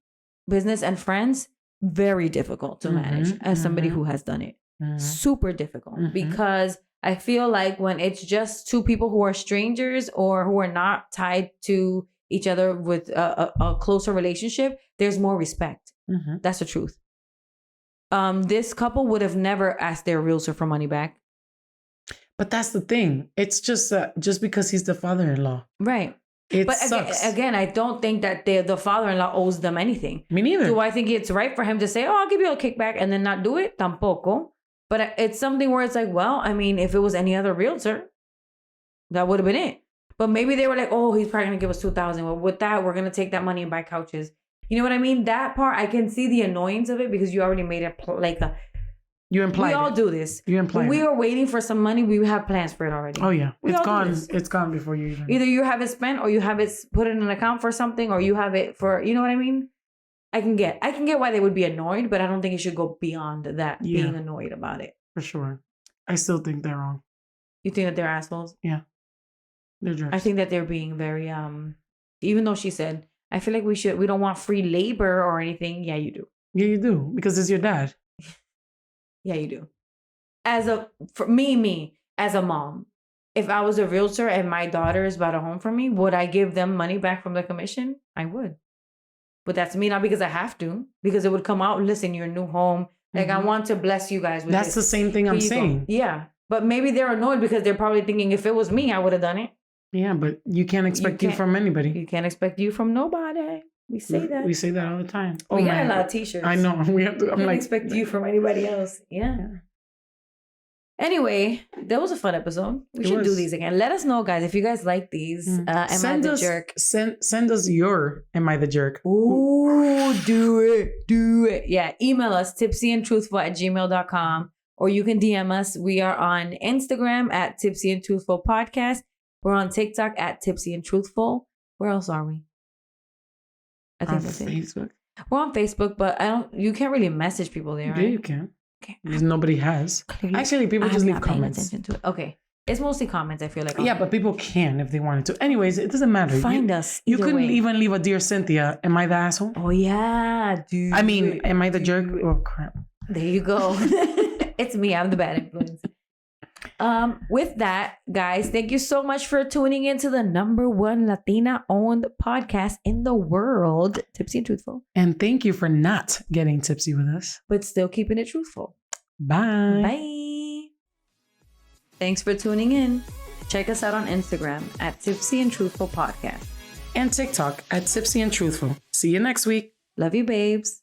business and friends, very difficult to manage as somebody who has done it. Super difficult because I feel like when it's just two people who are strangers or who are not tied to each other with a closer relationship, there's more respect. That's the truth. This couple would have never asked their realtor for money back. But that's the thing. It's just because he's the father-in-law. Right. But again, I don't think that the father-in-law owes them anything. Me neither. Do I think it's right for him to say, "Oh, I'll give you a kickback," and then not do it? Tampoco. But it's something where it's like, well, I mean, if it was any other realtor, that would have been it. But maybe they were like, "Oh, he's probably gonna give us $2,000. Well, with that, we're gonna take that money and buy couches." You know what I mean? That part, I can see the annoyance of it because you already made it You implied we all do this. You implied when we are waiting for some money, we have plans for it already. Oh yeah, it's gone. It's gone before you even. Either you have it spent, or you have it put in an account for something, or you have it for. You know what I mean? I can get why they would be annoyed, but I don't think it should go beyond that. Being annoyed about it. For sure, I still think they're wrong. You think that they're assholes? Yeah, they're jerks. I think that they're being very Even though she said, I feel like we don't want free labor or anything. Yeah, you do. Yeah, you do because it's your dad. Yeah, you do. For me, as a mom, if I was a realtor and my daughter is bought a home for me, would I give them money back from the commission? I would. But that's me, not because I have to, because it would come out, listen, your new home. Like, I want to bless you guys with That's the same thing I'm saying. Yeah. But maybe they're annoyed because they're probably thinking, if it was me, I would have done it. Yeah, but you can't expect you from anybody. You can't expect you from nobody. We say that. We say that all the time. We got a lot of t-shirts. I know. We have to. I'm like, expect you from anybody else. Yeah. Anyway, that was a fun episode. We should do these again. Let us know, guys, if you guys like these. Am I the jerk? Send us your Am I the Jerk? Ooh, do it. Yeah, email us tipsyandtruthful@gmail.com, or you can DM us. We are on Instagram at Tipsy and Truthful Podcast. We're on TikTok at Tipsy and Truthful. Where else are we? I think that's Facebook. We're on Facebook, but you can't really message people there, right? Yeah, you can. Okay. Because nobody has. Clearly, actually, people just leave comments. Okay. It's mostly comments, I feel like. Yeah, but people can if they wanted to. Anyways, it doesn't matter. Find us. You couldn't even leave a Dear Cynthia. Am I the asshole? Oh, yeah. Am I the jerk? Oh, crap. There you go. It's me. I'm the bad influence. With that, guys, thank you so much for tuning into the #1 Latina-owned podcast in the world, Tipsy and Truthful. And thank you for not getting tipsy with us, but still keeping it truthful. Bye. Bye. Thanks for tuning in. Check us out on Instagram at Tipsy and Truthful Podcast. And TikTok at Tipsy and Truthful. See you next week. Love you, babes.